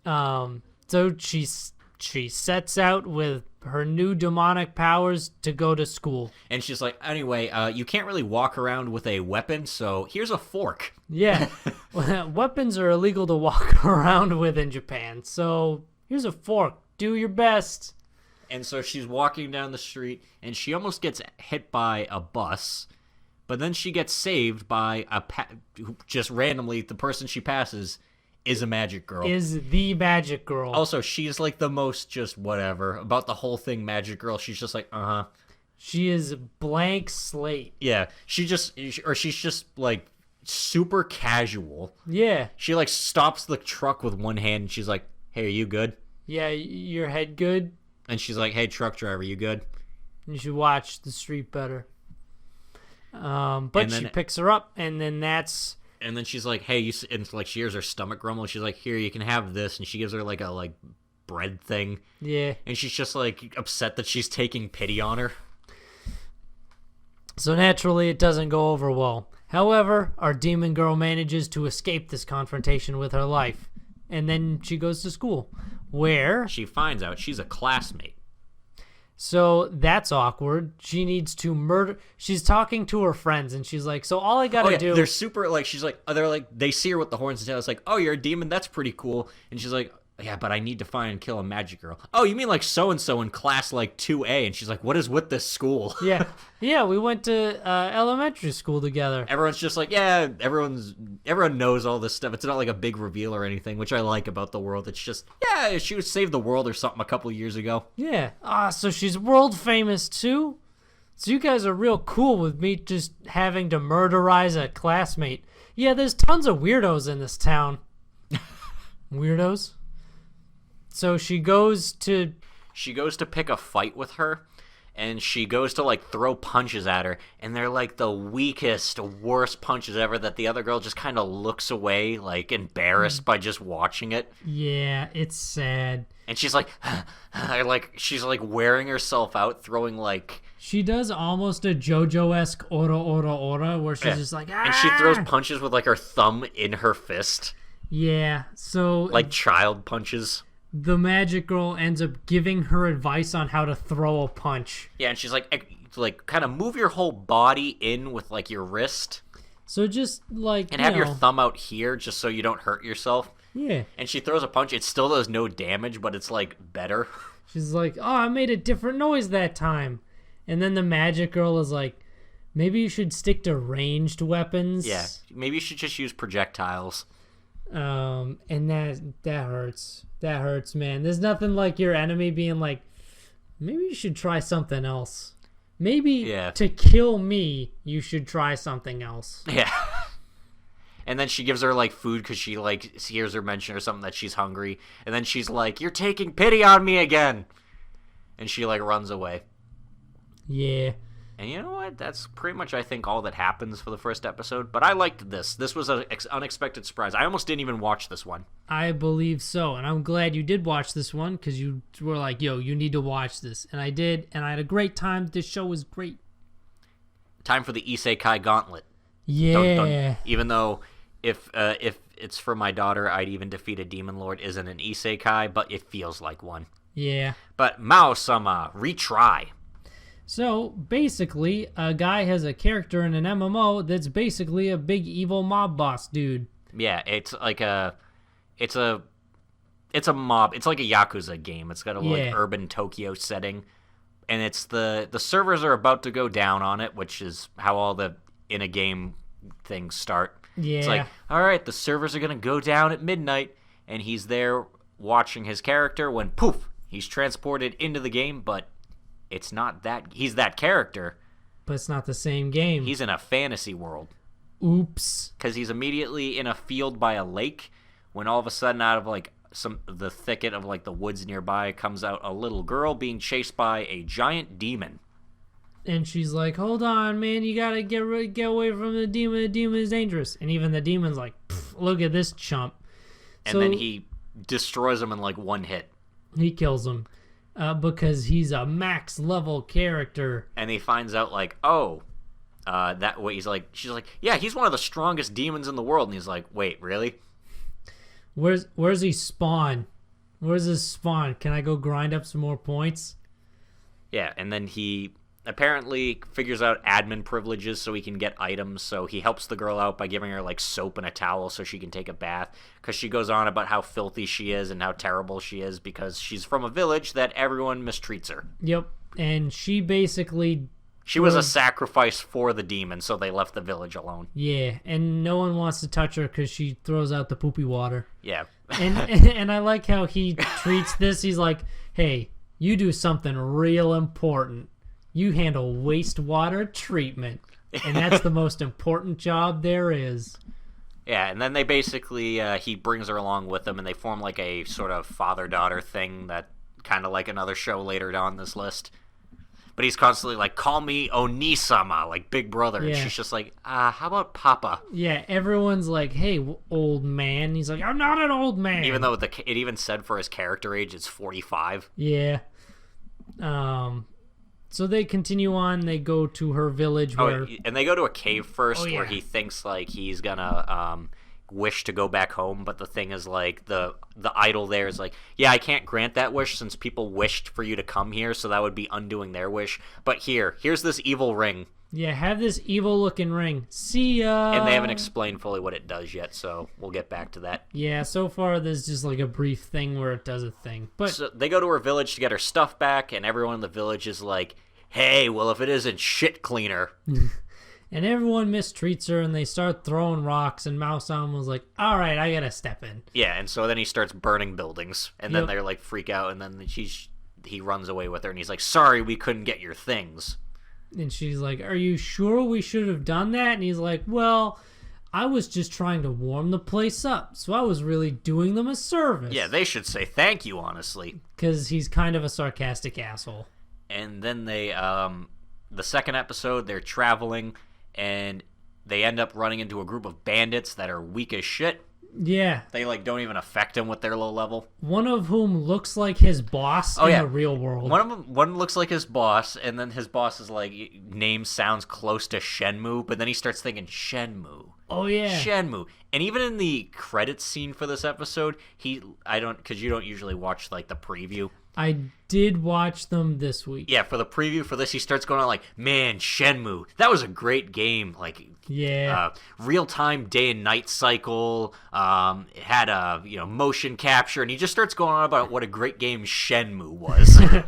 So she sets out with her new demonic powers to go to school. And she's like, anyway, you can't really walk around with a weapon, so here's a fork. Yeah, weapons are illegal to walk around with in Japan, so here's a fork. Do your best. And so she's walking down the street, and she almost gets hit by a bus, but then she gets saved by just randomly, the person she passes is a magic girl. Is the magic girl. Also, she's like the most just whatever about the whole thing magic girl. She's just like, uh-huh. She is blank slate. Yeah, she's just like super casual. Yeah. She like stops the truck with one hand, and she's like, hey, are you good? Yeah, your head good? And she's like, hey, truck driver, you good? You should watch the street better. But she picks her up, and then that's... And then she's like, hey, and like she hears her stomach grumble. She's like, here, you can have this. And she gives her like a bread thing. Yeah. And she's just like upset that she's taking pity on her. So naturally, it doesn't go over well. However, our demon girl manages to escape this confrontation with her life. And then she goes to school, where... She finds out she's a classmate. So that's awkward. She needs to murder... She's talking to her friends, and she's like, so all I gotta do... They're super, like, she's like... They're like... They see her with the horns and tails. It's like, oh, you're a demon? That's pretty cool. And she's like... Yeah, but I need to find and kill a magic girl. Oh, you mean like so-and-so in class like 2A? And she's like, what is with this school? Yeah, we went to elementary school together. Everyone's just like, yeah, everyone knows all this stuff. It's not like a big reveal or anything, which I like about the world. It's just, yeah, she saved the world or something a couple years ago. Yeah. So she's world famous too? So you guys are real cool with me just having to murderize a classmate. Yeah, there's tons of weirdos in this town. Weirdos? So she goes to pick a fight with her, and she goes to like throw punches at her, and they're like the weakest, worst punches ever that the other girl just kind of looks away, like embarrassed by just watching it. Yeah, it's sad. And she's like, she's like wearing herself out, throwing like She does almost a JoJo-esque ora, where she's just like, ah! And she throws punches with, like, her thumb in her fist. Yeah, so... Like child punches. The magic girl ends up giving her advice on how to throw a punch. Yeah, and she's like kind of move your whole body in with, like, your wrist. So just, like, and have your thumb out here just so you don't hurt yourself. Yeah. And she throws a punch. It still does no damage, but it's, like, better. She's like, oh, I made a different noise that time. And then the magic girl is like, maybe you should stick to ranged weapons. Yeah, maybe you should just use projectiles. And that hurts. That hurts, man. There's nothing like your enemy being like, maybe you should try something else. Maybe to kill me, you should try something else. Yeah. And then she gives her, like, food because she, like, hears her mention or something that she's hungry. And then she's like, you're taking pity on me again. And she, like, runs away. Yeah. And you know what? That's pretty much, I think, all that happens for the first episode. But I liked this. This was an unexpected surprise. I almost didn't even watch this one. I believe so. And I'm glad you did watch this one because you were like, yo, you need to watch this. And I did. And I had a great time. This show was great. Time for the isekai gauntlet. Yeah. Dun, dun. Even though if it's for my daughter, I'd even defeat a demon lord isn't an isekai, but it feels like one. Yeah. But maou-sama, retry. So, basically, a guy has a character in an MMO that's basically a big evil mob boss dude. Yeah, it's like it's a mob. It's like a Yakuza game. It's got a like urban Tokyo setting. And it's the servers are about to go down on it, which is how all the in-a-game things start. Yeah. It's like, all right, the servers are going to go down at midnight, and he's there watching his character when, poof, he's transported into the game, but it's not that. He's that character. But it's not the same game. He's in a fantasy world. Oops. Because he's immediately in a field by a lake when all of a sudden out of like the thicket of like the woods nearby comes out a little girl being chased by a giant demon. And she's like, hold on, man, you gotta get away from the demon. The demon is dangerous. And even the demon's like, look at this chump. And then he destroys him in like one hit. He kills him because he's a max level character. And he finds out like, that way he's like, she's like, yeah, he's one of the strongest demons in the world. And he's like, wait, really? Where's he spawn? Where's his spawn? Can I go grind up some more points? Yeah, and then he apparently figures out admin privileges so he can get items. So he helps the girl out by giving her like soap and a towel so she can take a bath, because she goes on about how filthy she is and how terrible she is because she's from a village that everyone mistreats her. Yep. And she basically... She was a sacrifice for the demon, so they left the village alone. Yeah, and no one wants to touch her because she throws out the poopy water. Yeah. and I like how he treats this. He's like, hey, you do something real important. You handle wastewater treatment. And that's the most important job there is. Yeah, and then they basically, he brings her along with him, and they form like a sort of father-daughter thing that kind of like another show later on this list. But he's constantly like, call me Oni-sama, like Big Brother. Yeah. And she's just like, how about Papa? Yeah, everyone's like, hey, old man. He's like, I'm not an old man. Even though it even said for his character age, it's 45. Yeah. So they continue on. They go to her village where... and they go to a cave first where he thinks like he's gonna wish to go back home, but the thing is like the idol there is like, yeah, I can't grant that wish since people wished for you to come here, so that would be undoing their wish. But here's this evil ring. Yeah, have this evil looking ring. See ya. And they haven't explained fully what it does yet, so we'll get back to that. Yeah, so far there's just like a brief thing where it does a thing. But so they go to her village to get her stuff back, and everyone in the village is like, hey, well, if it isn't shit cleaner. And everyone mistreats her, and they start throwing rocks, and maou-sama was like, all right, I gotta step in. Yeah, and so then he starts burning buildings, and then they're like, freak out, and then he runs away with her, and he's like, sorry, we couldn't get your things. And she's like, are you sure we should have done that? And he's like, well, I was just trying to warm the place up, so I was really doing them a service. Yeah, they should say thank you, honestly. Because he's kind of a sarcastic asshole. And then they, the second episode, they're traveling, and they end up running into a group of bandits that are weak as shit. Yeah. They like don't even affect him with their low level. One of whom looks like his boss in the real world. One looks like his boss, and then his boss is like, name sounds close to Shenmue, but then he starts thinking Shenmue. Oh yeah, Shenmue. And even in the credits scene for this episode, because you don't usually watch like the preview. I did watch them this week. Yeah, for the preview for this, he starts going on like, man, Shenmue, that was a great game. Like, real-time day and night cycle. It had a motion capture, and he just starts going on about what a great game Shenmue was. And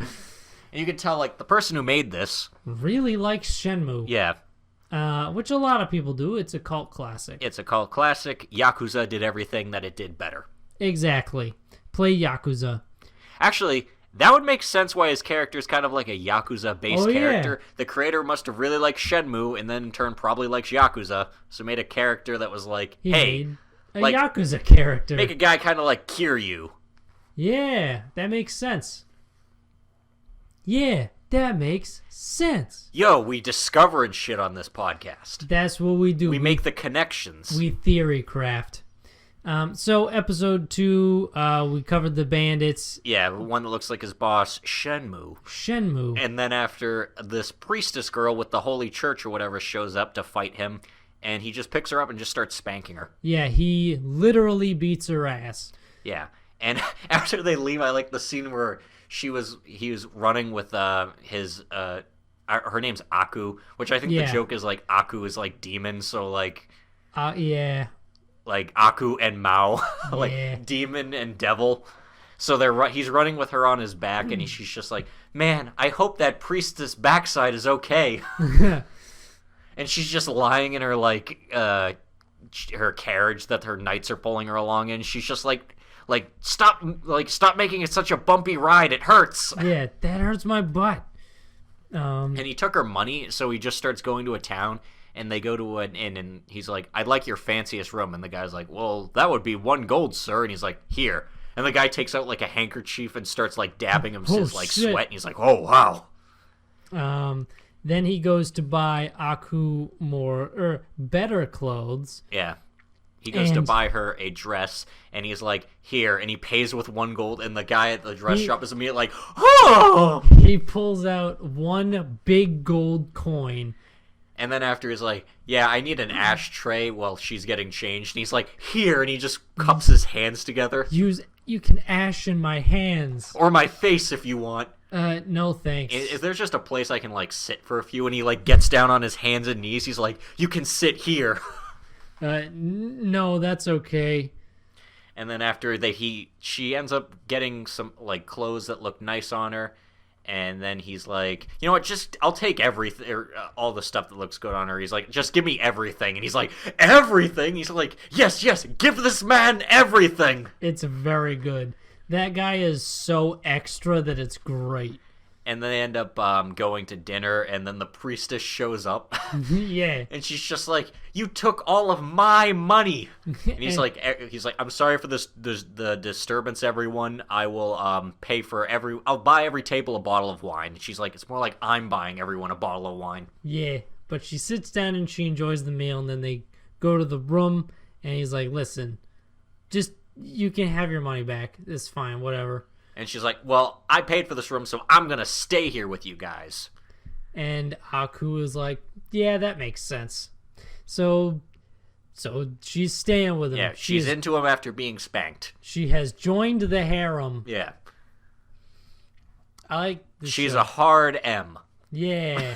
you can tell like the person who made this really likes Shenmue. Yeah. Which a lot of people do. It's a cult classic. It's a cult classic. Yakuza did everything that it did better. Exactly. Play Yakuza. Actually, that would make sense why his character is kind of like a Yakuza-based character. The creator must have really liked Shenmue, and then in turn probably likes Yakuza, so made a character that was like, he made a Yakuza character. Make a guy kind of like Kiryu. Yeah, that makes sense. Yeah, that makes sense. Yo, we discovering shit on this podcast. That's what we do. We make the connections. We theory craft. So episode 2, we covered the bandits. Yeah, the one that looks like his boss, Shenmue. And then after this priestess girl with the holy church or whatever shows up to fight him, and he just picks her up and just starts spanking her. Yeah, he literally beats her ass. Yeah, and after they leave, I like the scene where he was running with her name's Aku, which I think the joke is like Aku is like demon, so like yeah. Like Aku and Mao, like demon and devil. So he's running with her on his back, and she's just like, man, I hope that priestess backside is okay. And she's just lying in her like her carriage that her knights are pulling her along in. She's just like stop making it such a bumpy ride. It hurts. Yeah, that hurts my butt. And he took her money, so he just starts going to a town. And they go to an inn, and he's like, I'd like your fanciest room. And the guy's like, well, that would be 1 gold, sir. And he's like, here. And the guy takes out, like, a handkerchief and starts, like, dabbing him his, like, sweat. And he's like, oh, wow. Then he goes to buy Aku better clothes. Yeah. He goes to buy her a dress, and he's like, here. And he pays with 1 gold, and the guy at the dress shop is immediately like, oh! He pulls out 1 big gold coin. And then after he's like, yeah, I need an ashtray while she's getting changed. And he's like, here. And he just cups his hands together. You can ash in my hands. Or my face if you want. No thanks. Is there just a place I can, like, sit for a few? And he, like, gets down on his hands and knees. He's like, you can sit here. No, that's okay. And then after she ends up getting some, like, clothes that look nice on her. And then he's like, you know what, I'll take everything, all the stuff that looks good on her. He's like, just give me everything. And he's like, everything? He's like, yes, give this man everything. It's very good. That guy is so extra that it's great. And then they end up going to dinner, and then the priestess shows up. Yeah. And she's just like, you took all of my money. And he's like, I'm sorry for the disturbance, everyone. I will I'll buy every table a bottle of wine. And she's like, it's more like I'm buying everyone a bottle of wine. Yeah. But she sits down and she enjoys the meal, and then they go to the room, and he's like, listen, you can have your money back. It's fine, whatever. And she's like, well, I paid for this room, so I'm going to stay here with you guys. And Aku is like, yeah, that makes sense. So she's staying with him. Yeah, she's into him after being spanked. She has joined the harem. Yeah. I like the She's show. a hard M. Yeah.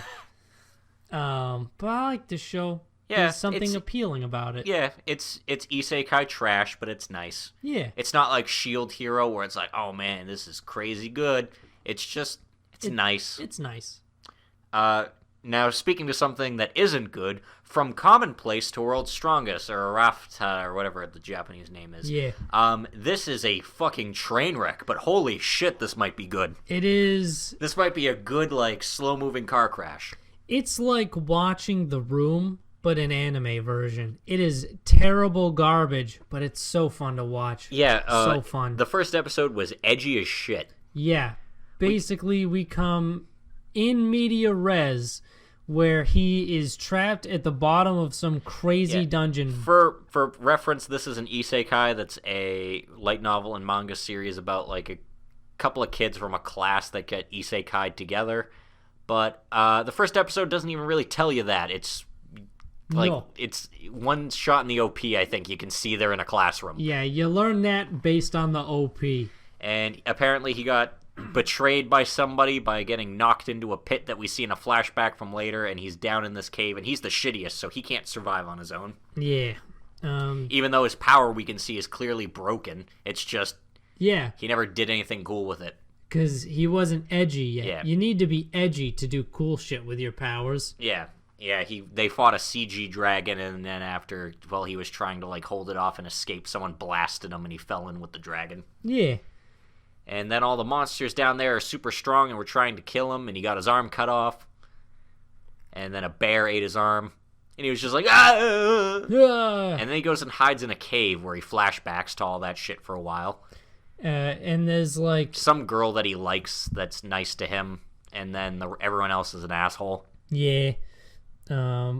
But I like the show. Yeah, there's something appealing about it. Yeah, it's isekai trash, but it's nice. Yeah. It's not like Shield Hero where it's like, oh man, this is crazy good. It's just, it's nice. It's nice. Now, speaking to something that isn't good, From Commonplace to World's Strongest, or Rafta, or whatever the Japanese name is. Yeah. This is a fucking train wreck, but holy shit, this might be good. It is. This might be a good, like, slow-moving car crash. It's like watching The Room, but an anime version. It is terrible garbage, but it's so fun to watch. Yeah. So fun. The first episode was edgy as shit. Yeah. Basically, we come in media res where he is trapped at the bottom of some crazy dungeon. For reference, this is an isekai that's a light novel and manga series about like a couple of kids from a class that get isekai'd together. But the first episode doesn't even really tell you that. It's like it's one shot in the OP, I think you can see they're in a classroom. Yeah, you learn that based on the OP. And apparently he got betrayed by somebody by getting knocked into a pit that we see in a flashback from later, and he's down in this cave, and he's the shittiest, so he can't survive on his own. Yeah. Even though his power, we can see, is clearly broken. It's just... Yeah. He never did anything cool with it. Because he wasn't edgy yet. Yeah. You need to be edgy to do cool shit with your powers. Yeah. Yeah, they fought a CG dragon, and then after, well, he was trying to, like, hold it off and escape, someone blasted him, and he fell in with the dragon. Yeah. And then all the monsters down there are super strong and were trying to kill him, and he got his arm cut off. And then a bear ate his arm. And he was just like, ah! And then he goes and hides in a cave where he flashbacks to all that shit for a while. And there's, like... some girl that he likes that's nice to him, and then everyone else is an asshole. Yeah.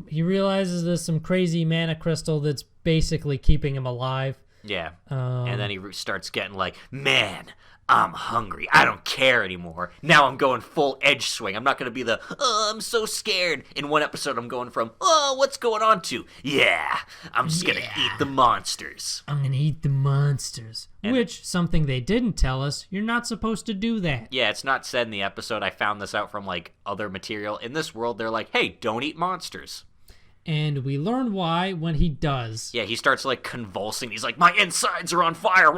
He realizes there's some crazy mana crystal that's basically keeping him alive. Yeah. And then he starts getting like, man, I'm hungry. I don't care anymore. Now I'm going full edge swing. I'm not going to be the, oh, I'm so scared. In one episode, I'm going from, oh, what's going on to, yeah, I'm just going to eat the monsters. I'm going to eat the monsters. Which, something they didn't tell us, you're not supposed to do that. Yeah, it's not said in the episode. I found this out from, like, other material. In this world, they're like, hey, don't eat monsters. And we learn why when he does. Yeah, he starts, like, convulsing. He's like, my insides are on fire.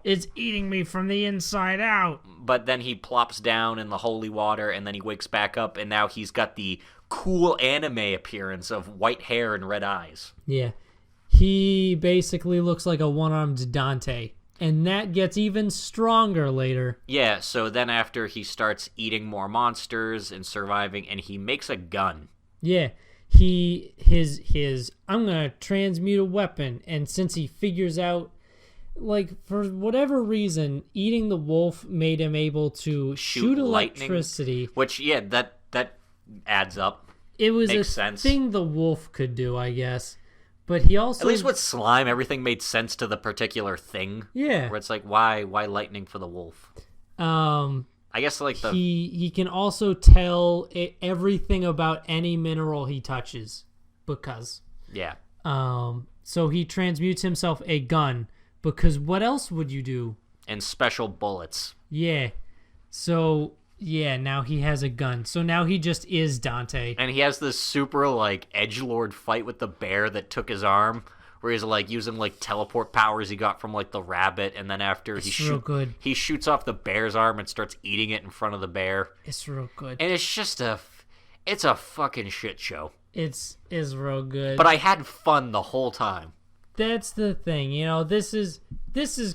It's eating me from the inside out. But then he plops down in the holy water, and then he wakes back up, and now he's got the cool anime appearance of white hair and red eyes. Yeah. He basically looks like a one-armed Dante. And that gets even stronger later. Yeah, so then after he starts eating more monsters and surviving, and he makes a gun. Yeah. His I'm gonna transmute a weapon, and since he figures out, like, for whatever reason, eating the wolf made him able to shoot electricity. Which, yeah, that adds up. It was Makes a sense. thing the wolf could do, I guess. But he also... At least with slime, everything made sense to the particular thing. Yeah. Where it's like, why lightning for the wolf? I guess, like, the... He can also tell everything about any mineral he touches. Because. Yeah. So he transmutes himself a gun. Because what else would you do? And special bullets. Yeah. So, yeah, now he has a gun. So now he just is Dante. And he has this super, like, edgelord fight with the bear that took his arm, where he's, like, using, like, teleport powers he got from, like, the rabbit, and then after real good. He shoots off the bear's arm and starts eating it in front of the bear. It's real good. And it's just it's a fucking shit show. It's real good. But I had fun the whole time. That's the thing, you know, this is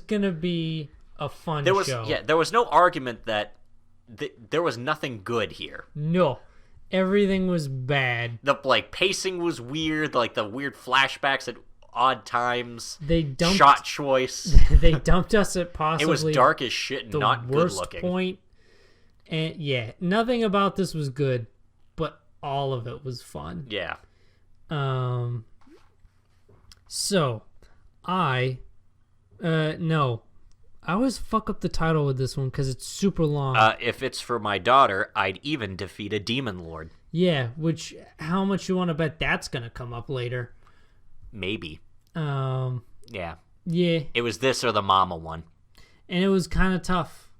gonna be a fun show. Yeah, there was no argument that there was nothing good here. No. Everything was bad. The, like, pacing was weird, like, the weird flashbacks at odd times. Shot choice. They dumped us at possibly it was dark as shit and not good looking. Point. And yeah, nothing about this was good, but all of it was fun. Yeah. So I always fuck up the title with this one because it's super long. If it's for my daughter, I'd even defeat a demon lord. Yeah, which, how much you want to bet that's gonna come up later? Maybe. Yeah. Yeah. It was this or the mama one. And it was kind of tough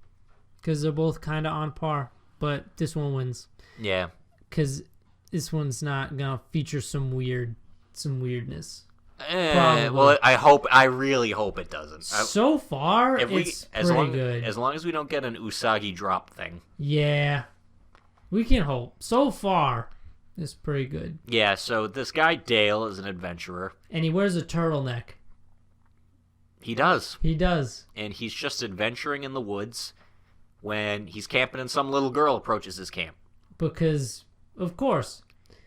because they're both kind of on par, but this one wins. Yeah. Because this one's not gonna feature some weirdness. Well, I really hope it doesn't. So far, it's pretty good. As long as we don't get an Usagi drop thing. Yeah. We can hope. So far, it's pretty good. Yeah, so this guy Dale is an adventurer. And he wears a turtleneck. He does. He does. And he's just adventuring in the woods when he's camping and some little girl approaches his camp. Because, of course.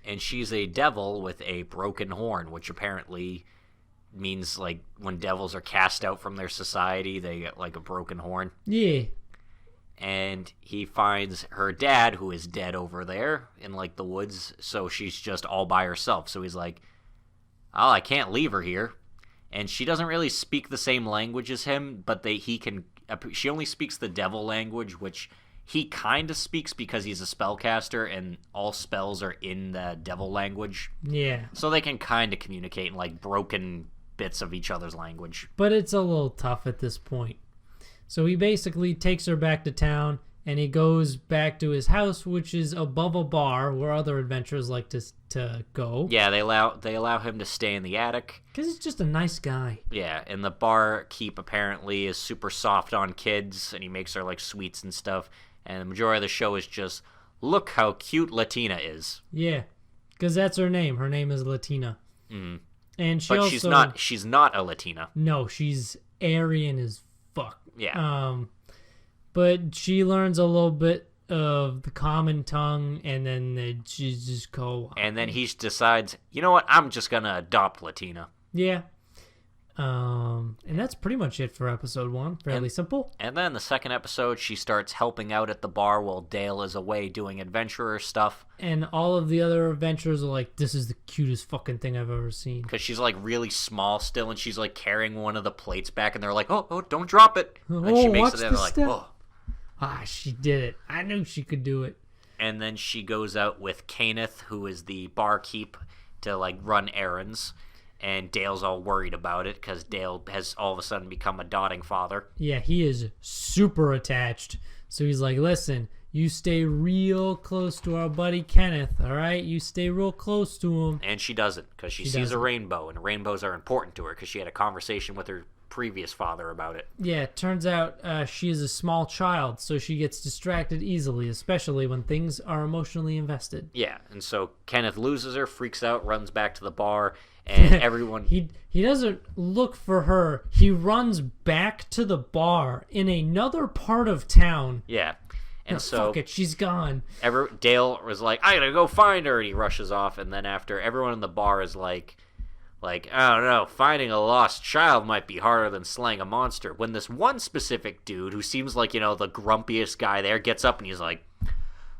And she's a devil with a broken horn, which apparently means, like, when devils are cast out from their society, they get, like, a broken horn. Yeah. and he finds her dad, who is dead over there in, like, the woods, so she's just all by herself. So he's like, oh, I can't leave her here. And she doesn't really speak the same language as him, but she only speaks the devil language, which he kind of speaks because he's a spellcaster, and all spells are in the devil language. Yeah. So they can kind of communicate in, like, broken bits of each other's language. But it's a little tough at this point. So he basically takes her back to town, and he goes back to his house, which is above a bar where other adventurers like to go. Yeah, they allow him to stay in the attic. Because he's just a nice guy. Yeah, and the barkeep apparently is super soft on kids, and he makes her, like, sweets and stuff. And the majority of the show is just, look how cute Latina is. Yeah, because that's her name. Her name is Latina. Mm. And But she's not a Latina. No, she's Aryan as fuck. Yeah. But she learns a little bit of the common tongue, and then she just go. And then he decides, you know what? I'm just gonna adopt Latina. Yeah. And that's pretty much it for episode 1. Fairly simple. And then the second episode, she starts helping out at the bar while Dale is away doing adventurer stuff. And all of the other adventurers are like, this is the cutest fucking thing I've ever seen. Because she's, like, really small still, and she's, like, carrying one of the plates back, and they're like, oh, don't drop it. And then she makes it, and they're like, oh. Ah, she did it. I knew she could do it. And then she goes out with Kenneth, who is the barkeep, to, like, run errands. And Dale's all worried about it because Dale has all of a sudden become a dotting father. Yeah, he is super attached. So he's like, listen, you stay real close to our buddy Kenneth, all right? You stay real close to him. And she doesn't because she sees a rainbow, and rainbows are important to her because she had a conversation with her previous father about it. Yeah, it turns out she is a small child, so she gets distracted easily, especially when things are emotionally invested. Yeah, and so Kenneth loses her, freaks out, runs back to the bar, and everyone... he doesn't look for her. He runs back to the bar in another part of town. Yeah. And so... Fuck it, she's gone. Dale was like, I gotta go find her, and he rushes off, and then after, everyone in the bar is like, I don't know, finding a lost child might be harder than slaying a monster. When this one specific dude, who seems like, you know, the grumpiest guy there, gets up and he's like,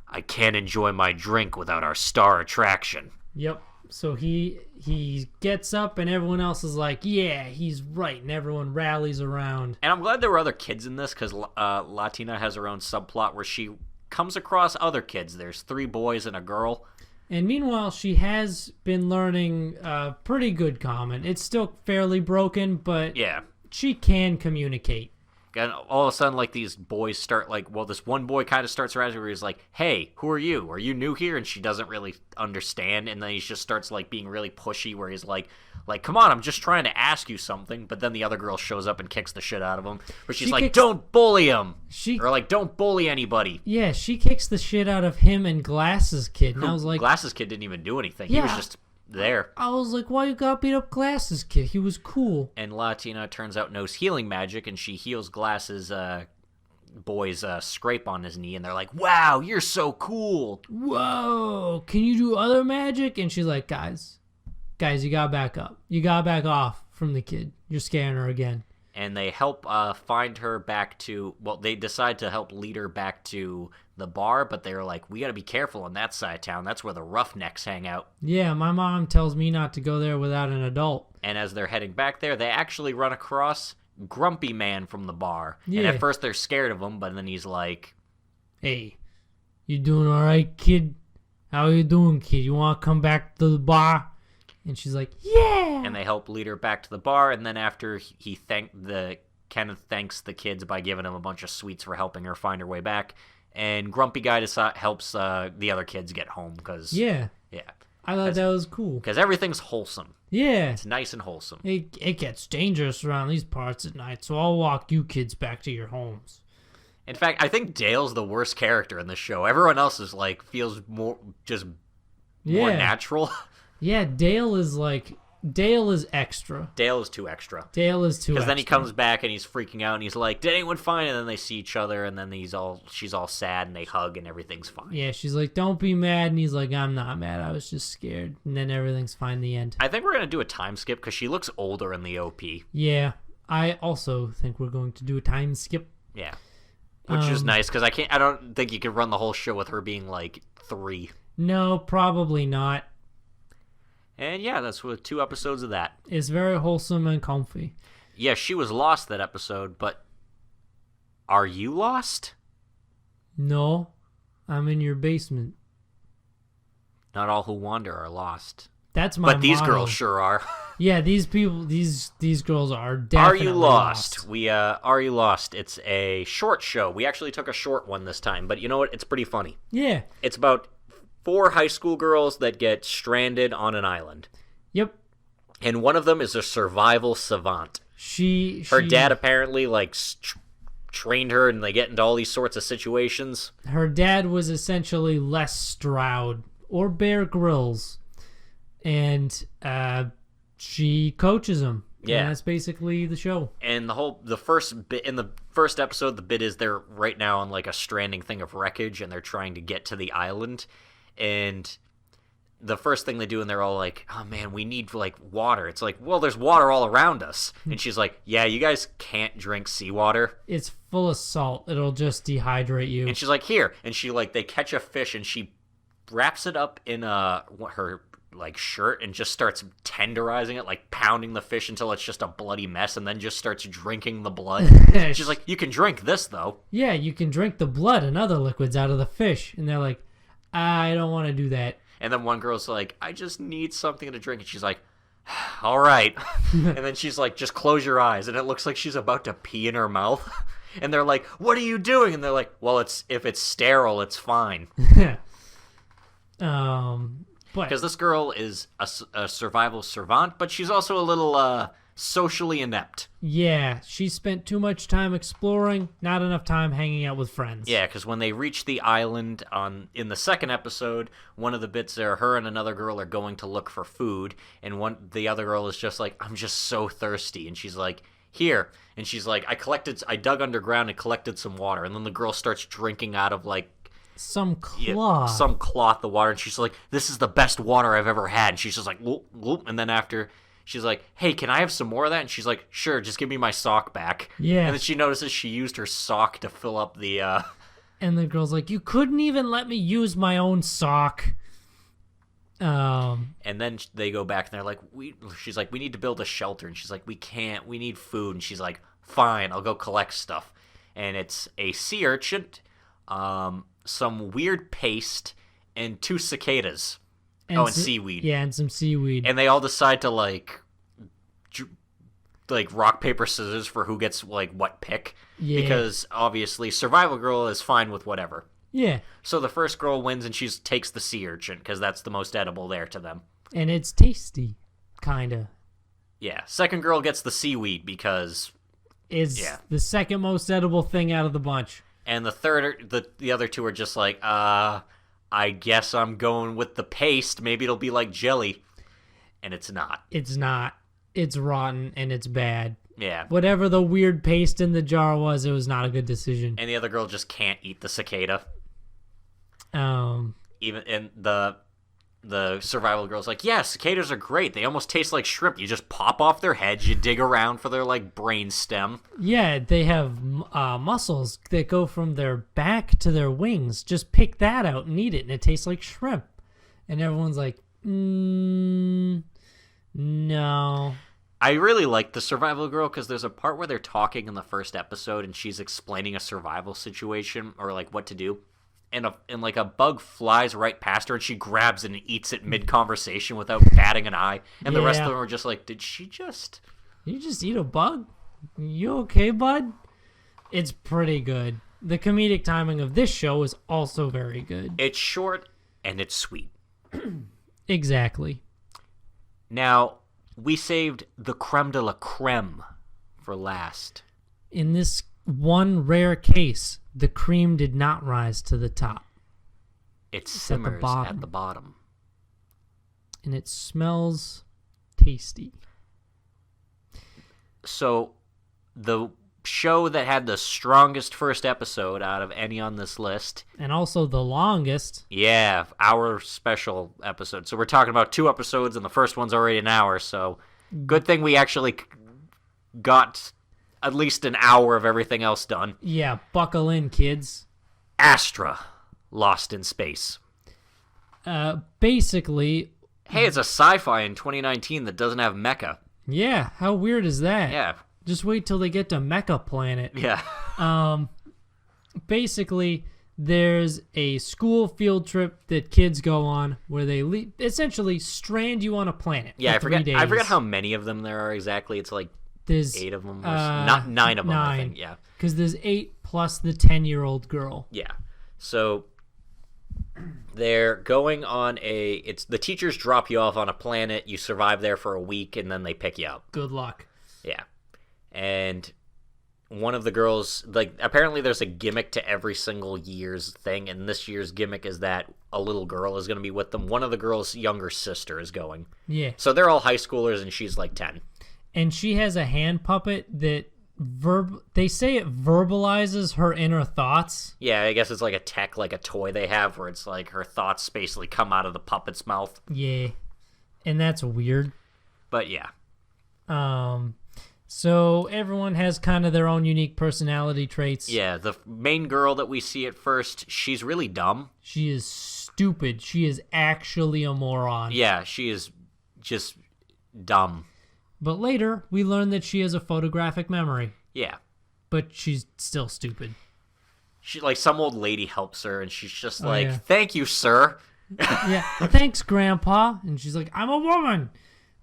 I can't enjoy my drink without our star attraction. Yep. So he gets up and everyone else is like, yeah, he's right. And everyone rallies around. And I'm glad there were other kids in this because Latina has her own subplot where she comes across other kids. There's 3 boys and a girl. And meanwhile, she has been learning pretty good common. It's still fairly broken, but yeah, she can communicate. And all of a sudden, like, these boys start, like, well, this one boy kind of starts around where he's like, hey, who are you? Are you new here? And she doesn't really understand. And then he just starts, like, being really pushy where he's like, come on, I'm just trying to ask you something. But then the other girl shows up and kicks the shit out of him. But she's like, don't bully him. Or, like, don't bully anybody. Yeah, she kicks the shit out of him and Glasses Kid. And I was like... Glasses Kid didn't even do anything. Yeah. He was just there. I was like, why you gotta beat up Glasses Kid? He was cool. And Latina turns out knows healing magic, and she heals Glasses boy's scrape on his knee, and they're like, wow, you're so cool. Whoa, can you do other magic? And she's like, guys, you gotta back up. You gotta back off from the kid. You're scaring her again. And they help find her back to, well, they decide to help lead her back to the bar, but they're like, we gotta be careful on that side of town. That's where the roughnecks hang out. Yeah, my mom tells me not to go there without an adult. And as they're heading back there, they actually run across Grumpy Man from the bar. Yeah. And at first they're scared of him, but then he's like, hey, you doing all right, kid? How you doing, kid? You want to come back to the bar? And she's like, yeah. And they help lead her back to the bar, and then after Kenneth thanks the kids by giving them a bunch of sweets for helping her find her way back. And Grumpy Guy helps the other kids get home because... Yeah. I thought that was cool. Because everything's wholesome. Yeah. It's nice and wholesome. It gets dangerous around these parts at night, so I'll walk you kids back to your homes. In fact, I think Dale's the worst character in this show. Everyone else is feels more natural. Yeah, Dale is extra. Dale is too extra. Because then he comes back and he's freaking out and he's like, did anyone find it? And then they see each other and then she's all sad and they hug and everything's fine. Yeah, she's like, don't be mad. And he's like, I'm not mad. I was just scared. And then everything's fine in the end. I think we're going to do a time skip because she looks older in the OP. Yeah, I also think we're going to do a time skip. Yeah. Which is nice, because I don't think you could run the whole show with her being, like, 3. No, probably not. And yeah, that's with 2 episodes of that. It's very wholesome and comfy. Yeah, she was lost that episode, but are you lost? No, I'm in your basement. Not all who wander are lost. That's my But these motto. girls sure are. Yeah, these people, these girls are definitely Are You Lost? Are You Lost? It's a short show. We actually took a short one this time, but you know what? It's pretty funny. Yeah. It's about 4 high school girls that get stranded on an island. Yep. And one of them is a survival savant. Her dad apparently, like, trained her, and they get into all these sorts of situations. Her dad was essentially Les Stroud or Bear Grylls, and she coaches him. Yeah, and that's basically the show. And the first bit in the first episode, the bit is they're right now on like a stranding thing of wreckage, and they're trying to get to the island. And the first thing they do, and they're all like, "Oh man, we need like water." It's like, well, there's water all around us. And she's like, "Yeah, you guys can't drink seawater. It's full of salt. It'll just dehydrate you." And she's like, "Here." And she like they catch a fish, and she wraps it up in her like shirt and just starts tenderizing it, like pounding the fish until it's just a bloody mess, and then just starts drinking the blood. She's like, "You can drink this though." Yeah, you can drink the blood and other liquids out of the fish. And they're like, "I don't want to do that." And then one girl's like, "I just need something to drink." And she's like, "All right." And then she's like, "Just close your eyes." And it looks like she's about to pee in her mouth. And they're like, "What are you doing?" And they're like, "Well, if it's sterile, it's fine." Because this girl is a survival savant, but she's also a little socially inept. Yeah, she spent too much time exploring, not enough time hanging out with friends. Yeah, because when they reach the island in the second episode, one of the bits there, her and another girl are going to look for food, and the other girl is just like, "I'm just so thirsty," and she's like, "Here," and she's like, I dug underground and collected some water," and then the girl starts drinking out of like some cloth of water, and she's like, "This is the best water I've ever had," and she's just like, "Whoop, whoop," and then after she's like, "Hey, can I have some more of that?" And she's like, "Sure, just give me my sock back." Yeah. And then she notices she used her sock to fill up the and the girl's like, "You couldn't even let me use my own sock." And then they go back and they're like, she's like, "We need to build a shelter," and she's like, "We can't, we need food," and she's like, "Fine, I'll go collect stuff." And it's a sea urchin, some weird paste, and 2 cicadas. And seaweed. Yeah, and some seaweed. And they all decide to like rock, paper, scissors for who gets like what pick. Yeah. Because obviously Survival Girl is fine with whatever. Yeah. So the first girl wins, and she takes the sea urchin because that's the most edible there to them. And it's tasty, kinda. Yeah. Second girl gets the seaweed because it's the second most edible thing out of the bunch. And the third, the other 2 are just like, I guess I'm going with the paste. Maybe it'll be like jelly. And it's not. It's not. It's rotten and it's bad. Yeah. Whatever the weird paste in the jar was, it was not a good decision. And the other girl just can't eat the cicada. Even and the survival girl's like, "Yeah, cicadas are great. They almost taste like shrimp. You just pop off their heads, you dig around for their like brain stem." Yeah, they have muscles that go from their back to their wings. Just pick that out and eat it, and it tastes like shrimp. And everyone's like, no. I really like the survival girl because there's a part where they're talking in the first episode, and she's explaining a survival situation or like what to do. And like a bug flies right past her, and she grabs it and eats it mid-conversation without batting an eye. And the rest of them are just like, "Did she just... You just eat a bug? You okay, bud?" It's pretty good. The comedic timing of this show is also very good. It's short, and it's sweet. Exactly. Now, we saved the creme de la creme for last. In this one rare case, the cream did not rise to the top. It simmers at the bottom. And it smells tasty. So, the show that had the strongest first episode out of any on this list. And also the longest. Yeah, our special episode. So we're talking about 2 episodes, and the first one's already an hour, so good thing we actually got at least an hour of everything else done. Yeah, buckle in, kids. Astra, Lost in Space. Basically... Hey, it's a sci-fi in 2019 that doesn't have mecha. Yeah, how weird is that? Yeah. Just wait till they get to Mecha Planet. Yeah. Basically, there's a school field trip that kids go on where they essentially strand you on a planet. Yeah, for 3 days. I forget how many of them there are exactly. It's like there's 8 of them. Not 9 of them, I think. Yeah. Because there's 8 plus the 10-year-old girl. Yeah. So they're going on the teachers drop you off on a planet, you survive there for a week, and then they pick you up. Good luck. Yeah. And one of the girls, like, apparently there's a gimmick to every single year's thing, and this year's gimmick is that a little girl is going to be with them. One of the girl's younger sister is going. Yeah. So they're all high schoolers, and she's like 10. And she has a hand puppet that they say it verbalizes her inner thoughts. Yeah, I guess it's like a tech, like a toy they have, where it's like her thoughts basically come out of the puppet's mouth. Yeah. And that's weird. But yeah. So everyone has kind of their own unique personality traits. Yeah, the main girl that we see at first, she's really dumb. She is stupid. She is actually a moron. Yeah, she is just dumb. But later, we learn that she has a photographic memory. Yeah. But she's still stupid. She, like, some old lady helps her, and she's just like, yeah. Thank you, sir. Yeah, thanks, Grandpa. And she's like, I'm a woman.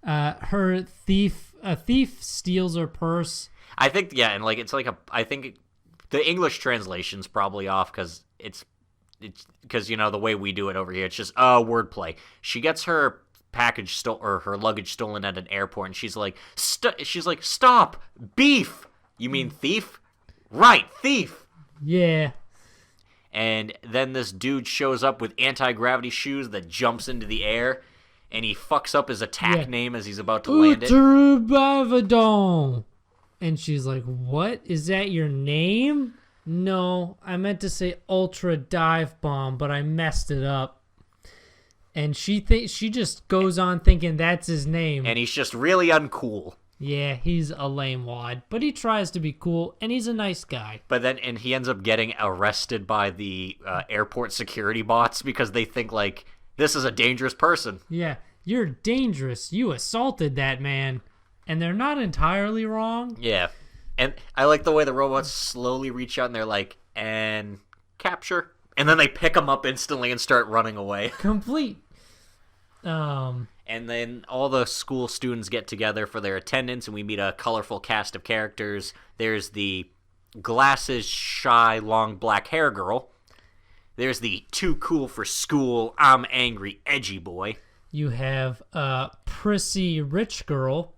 A thief steals her purse. I think, yeah, and, like, it's like I think the English translation's probably off, because because, you know, the way we do it over here, it's just, wordplay. She gets her package or her luggage stolen at an airport, and she's like, stop, beef. You mean thief? Right, thief. Yeah. And then this dude shows up with anti-gravity shoes that jumps into the air, and he fucks up his attack name as he's about to land it. Ultrabavadon. And she's like, what? Is that your name? No, I meant to say Ultra Dive Bomb, but I messed it up. And she just goes on thinking that's his name. And he's just really uncool. Yeah, he's a lame wad, but he tries to be cool, and he's a nice guy. But then, and he ends up getting arrested by the airport security bots because they think, like, this is a dangerous person. Yeah, you're dangerous. You assaulted that man. And they're not entirely wrong. Yeah. And I like the way the robots slowly reach out and they're like, and capture. And then they pick him up instantly and start running away. Complete. And then all the school students get together for their attendance, and we meet a colorful cast of characters. There's the glasses, shy, long black hair girl. There's the too cool for school, I'm angry, edgy boy. You have a prissy rich girl.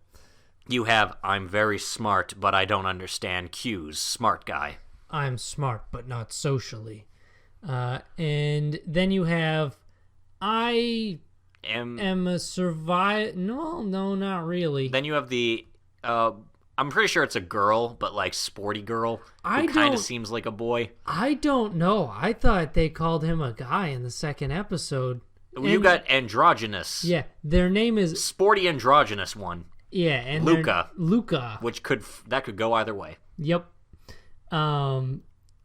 You have I'm very smart, but I don't understand cues, smart guy. I'm smart, but not socially. And then you have I am a survivor. No, not really. Then you have the I'm pretty sure it's a girl, but like sporty girl who kind of seems like a boy. I don't know. I thought they called him a guy in the second episode. You got androgynous. Yeah, their name is sporty androgynous one. Yeah, and Luca, which could go either way. Yep.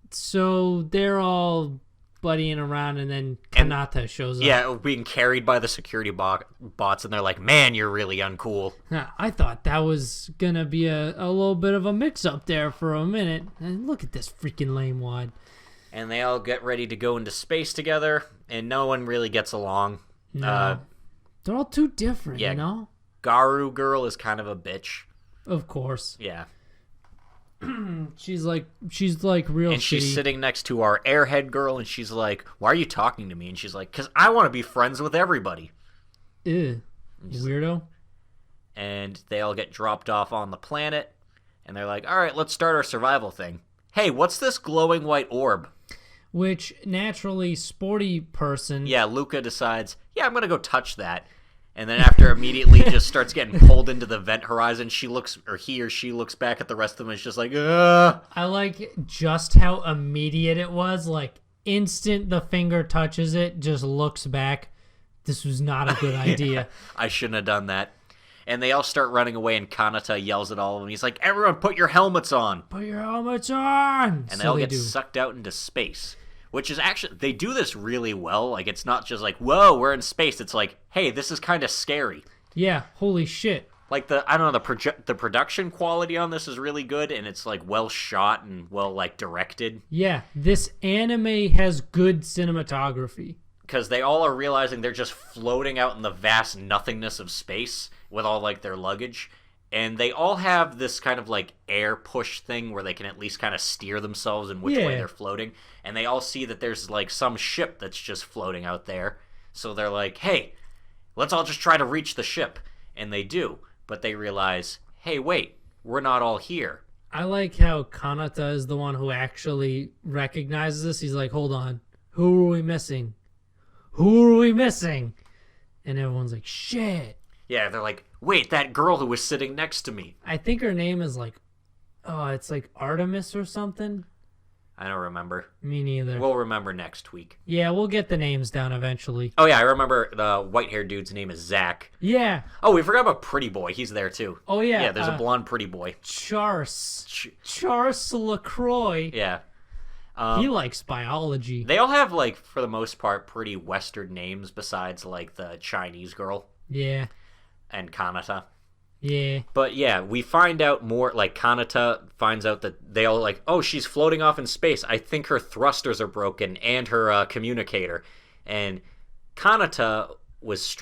So they're all buddying around, and then Kanata shows up. Yeah, being carried by the security bots, and they're like, "Man, you're really uncool." I thought that was gonna be a little bit of a mix-up there for a minute. And look at this freaking lame wad. And they all get ready to go into space together, and no one really gets along. No. They're all too different, you know? Garu girl is kind of a bitch. Of course. Yeah. She's like real and shitty. She's sitting next to our airhead girl, and she's like, "Why are you talking to me?" And she's like, "'Cause I want to be friends with everybody." Ew. Weirdo. And they all get dropped off on the planet, and they're like, "All right, let's start our survival thing. Hey, what's this glowing white orb?" Which, naturally, sporty person... Yeah, Luca decides, yeah, I'm going to go touch that. And then after immediately just starts getting pulled into the vent horizon, he or she looks back at the rest of them and it's just like, ugh. I like just how immediate it was. Like, instant the finger touches it, just looks back. This was not a good idea. I shouldn't have done that. And they all start running away, and Kanata yells at all of them. He's like, everyone put your helmets on! Put your helmets on! And they all get sucked out into space. Which is actually, they do this really well. Like, it's not just like, whoa, we're in space. It's like, hey, this is kind of scary. Yeah, holy shit. Like, I don't know, the production quality on this is really good, and it's, like, well shot and well, like, directed. Yeah, this anime has good cinematography. Because they all are realizing they're just floating out in the vast nothingness of space with all, like, their luggage. And they all have this kind of, like, air push thing where they can at least kind of steer themselves in which way they're floating. And they all see that there's, like, some ship that's just floating out there. So they're like, hey, let's all just try to reach the ship. And they do. But they realize, hey, wait, we're not all here. I like how Kanata is the one who actually recognizes this. He's like, hold on, who are we missing? Who are we missing? And everyone's like, shit. Yeah, they're like, wait, that girl who was sitting next to me. I think her name is like, it's like Artemis or something. I don't remember. Me neither. We'll remember next week. Yeah, we'll get the names down eventually. Oh, yeah, I remember the white-haired dude's name is Zach. Yeah. Oh, we forgot about Pretty Boy. He's there, too. Oh, yeah. Yeah, there's a blonde Pretty Boy. Charles LaCroix. Yeah. He likes biology. They all have, like, for the most part, pretty Western names besides, like, the Chinese girl. Yeah. And Kanata. Yeah. But, yeah, we find out more, like, Kanata finds out that they all, like, oh, she's floating off in space. I think her thrusters are broken and her communicator. And Kanata was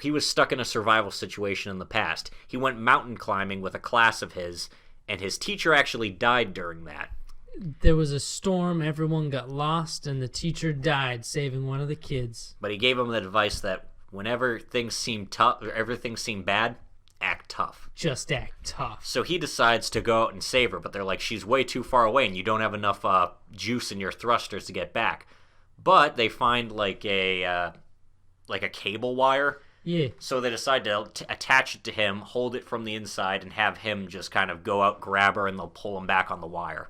he was stuck in a survival situation in the past. He went mountain climbing with a class of his, and his teacher actually died during that. There was a storm, everyone got lost, and the teacher died, saving one of the kids. But he gave him the advice that whenever things seem tough, or everything seemed bad, act tough. Just act tough. So he decides to go out and save her, but they're like, she's way too far away, and you don't have enough juice in your thrusters to get back. But they find like a cable wire. Yeah. So they decide to attach it to him, hold it from the inside, and have him just kind of go out, grab her, and they'll pull him back on the wire.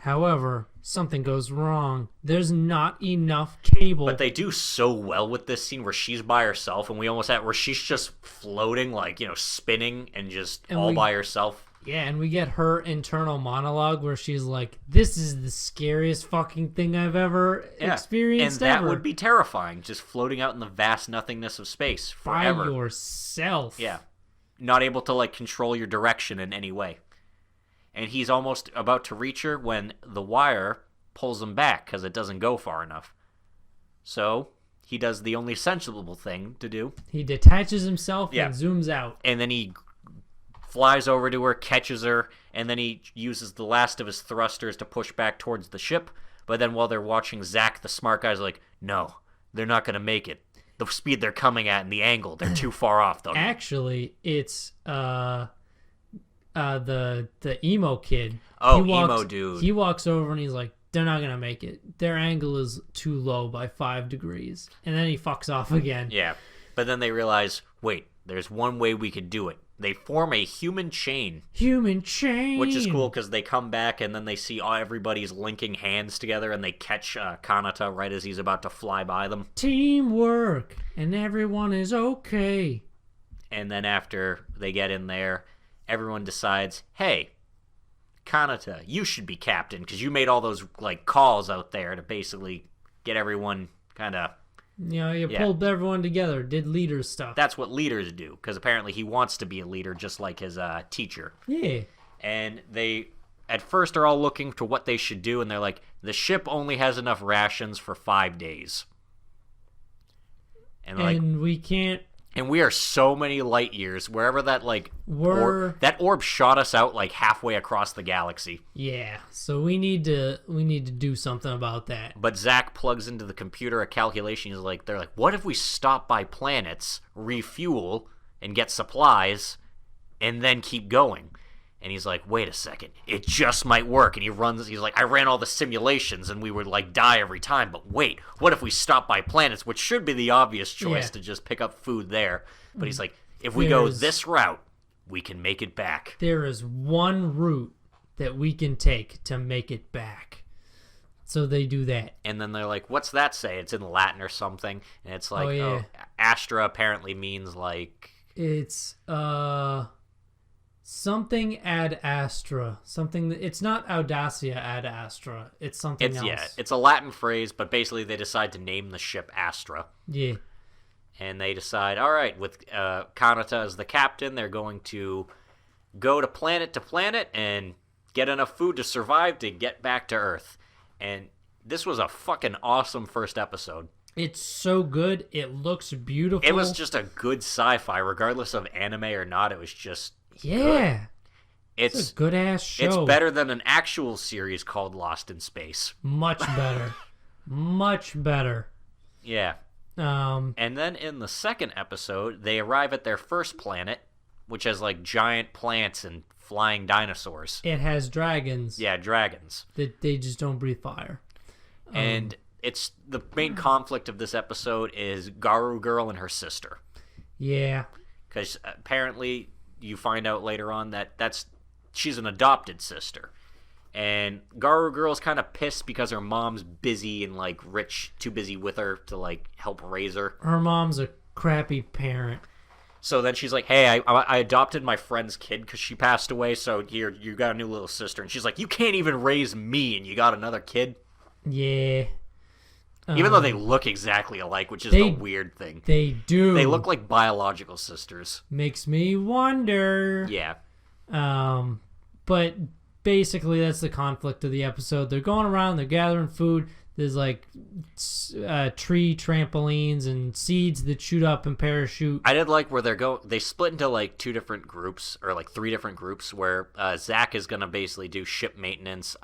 However, something goes wrong. There's not enough cable. But they do so well with this scene where she's by herself, and we almost have where she's just floating, like, spinning and just by herself. Yeah, and we get her internal monologue where she's like, this is the scariest fucking thing I've ever experienced. And that would be terrifying, just floating out in the vast nothingness of space forever. By yourself. Yeah. Not able to, like, control your direction in any way. And he's almost about to reach her when the wire pulls him back because it doesn't go far enough. So he does the only sensible thing to do. He detaches himself and zooms out. And then he flies over to her, catches her, and then he uses the last of his thrusters to push back towards the ship. But then while they're watching, Zach, the smart guy's like, no, they're not going to make it. The speed they're coming at and the angle, they're too far off, though. Actually, it's the emo kid. Emo dude. He walks over and he's like, they're not gonna make it. Their angle is too low by 5 degrees. And then he fucks off again. Yeah. But then they realize, wait, there's one way we could do it. They form a human chain. Which is cool because they come back and then they see everybody's linking hands together and they catch Kanata right as he's about to fly by them. Teamwork. And everyone is okay. And then after they get in there, everyone decides, hey, Kanata, you should be captain because you made all those like calls out there to basically get everyone kind of... You pulled everyone together, did leader stuff. That's what leaders do because apparently he wants to be a leader just like his teacher. Yeah. And they at first are all looking to what they should do, and they're like, the ship only has enough rations for 5 days. And we can't... And we are so many light years wherever that that orb shot us out like halfway across the galaxy. Yeah, so we need to do something about that. But Zach plugs into the computer a calculation. They're like, what if we stop by planets, refuel, and get supplies, and then keep going? And he's like, wait a second, it just might work. And he's like, I ran all the simulations and we would like die every time. But wait, what if we stop by planets, which should be the obvious choice to just pick up food there. But he's like, if we go this route, we can make it back. There is one route that we can take to make it back. So they do that. And then they're like, what's that say? It's in Latin or something. And it's like, Astra apparently means like It's something ad astra. It's not Audacia ad astra. It's something else. Yeah, it's a Latin phrase, but basically they decide to name the ship Astra. Yeah. And they decide, all right, with Kanata as the captain, they're going to go to planet and get enough food to survive to get back to Earth. And this was a fucking awesome first episode. It's so good. It looks beautiful. It was just a good sci-fi, regardless of anime or not. It was just good. It's a good-ass show. It's better than an actual series called Lost in Space. Much better. Much better. Yeah. And then in the second episode, they arrive at their first planet, which has like giant plants and flying dinosaurs. It has dragons. Yeah, dragons. They just don't breathe fire. And it's the main conflict of this episode is Garu Girl and her sister. Yeah. Because apparently you find out later on that she's an adopted sister. And Garu Girl's kind of pissed because her mom's busy and like rich, too busy with her to like help raise her. Her mom's a crappy parent. So then she's like, hey, I adopted my friend's kid because she passed away, so here, you got a new little sister. And she's like, you can't even raise me and you got another kid? Yeah. Even though they look exactly alike, which is the weird thing. They do. They look like biological sisters. Makes me wonder. Yeah. But basically that's the conflict of the episode. They're going around, they're gathering food. There's like tree trampolines and seeds that shoot up and parachute. I did like where they split into like two different groups, or like three different groups, where Zach is going to basically do ship maintenance,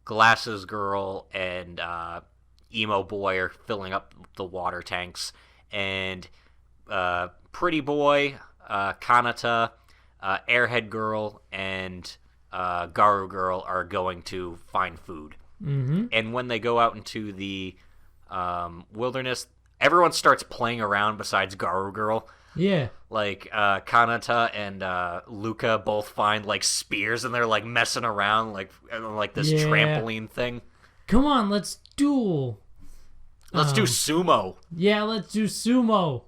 Glasses Girl and Emo Boy are filling up the water tanks, and Pretty Boy, Kanata, Airhead Girl, and Garu Girl are going to find food. Mm-hmm. And when they go out into the wilderness, everyone starts playing around besides Garu Girl. Yeah. Like Kanata and Luca both find like spears, and they're like messing around like this trampoline thing. Come on, let's duel. Let's do sumo. Yeah, let's do sumo.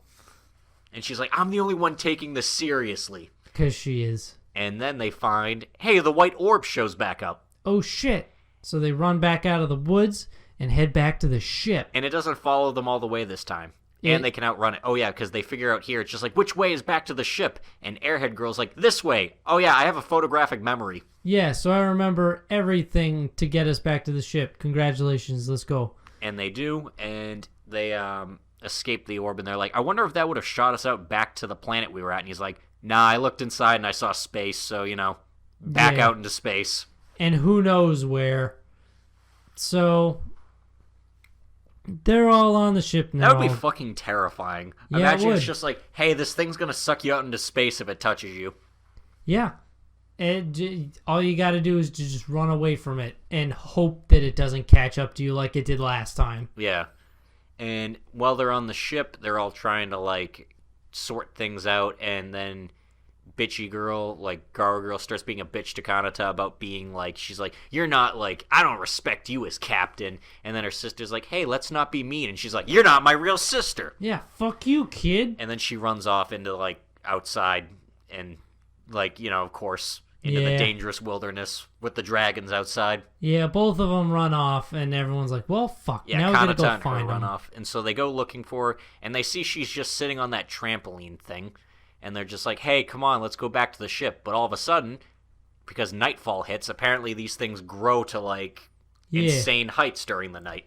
And she's like, I'm the only one taking this seriously. Because she is. And then they find, hey, the white orb shows back up. Oh, shit. So they run back out of the woods and head back to the ship. And it doesn't follow them all the way this time. And they can outrun it. Oh, yeah, because they figure out here, it's just like, which way is back to the ship? And Airhead Girl's like, this way. Oh, yeah, I have a photographic memory. Yeah, so I remember everything to get us back to the ship. Congratulations, let's go. And they do, and they escape the orb, and they're like, I wonder if that would have shot us out back to the planet we were at. And he's like, nah, I looked inside and I saw space, so, back out into space. And who knows where. So they're all on the ship now. That would be fucking terrifying. Yeah, Imagine it's just like, hey, this thing's going to suck you out into space if it touches you. Yeah. All you got to do is to just run away from it and hope that it doesn't catch up to you like it did last time. Yeah. And while they're on the ship, they're all trying to, like, sort things out, and then bitchy girl, like, Garu Girl, starts being a bitch to Kanata about being, like, she's like, you're not, like, I don't respect you as captain. And then her sister's like, hey, let's not be mean. And she's like, you're not my real sister. Yeah, fuck you, kid. And then she runs off into, like, outside and, like, of course, into the dangerous wilderness with the dragons outside. Yeah, both of them run off, and everyone's like, well, fuck, yeah, now we gotta go find run them. Off. And so they go looking for her, and they see she's just sitting on that trampoline thing, and they're just like, hey, come on, let's go back to the ship. But all of a sudden, because nightfall hits, apparently these things grow to, like, insane heights during the night.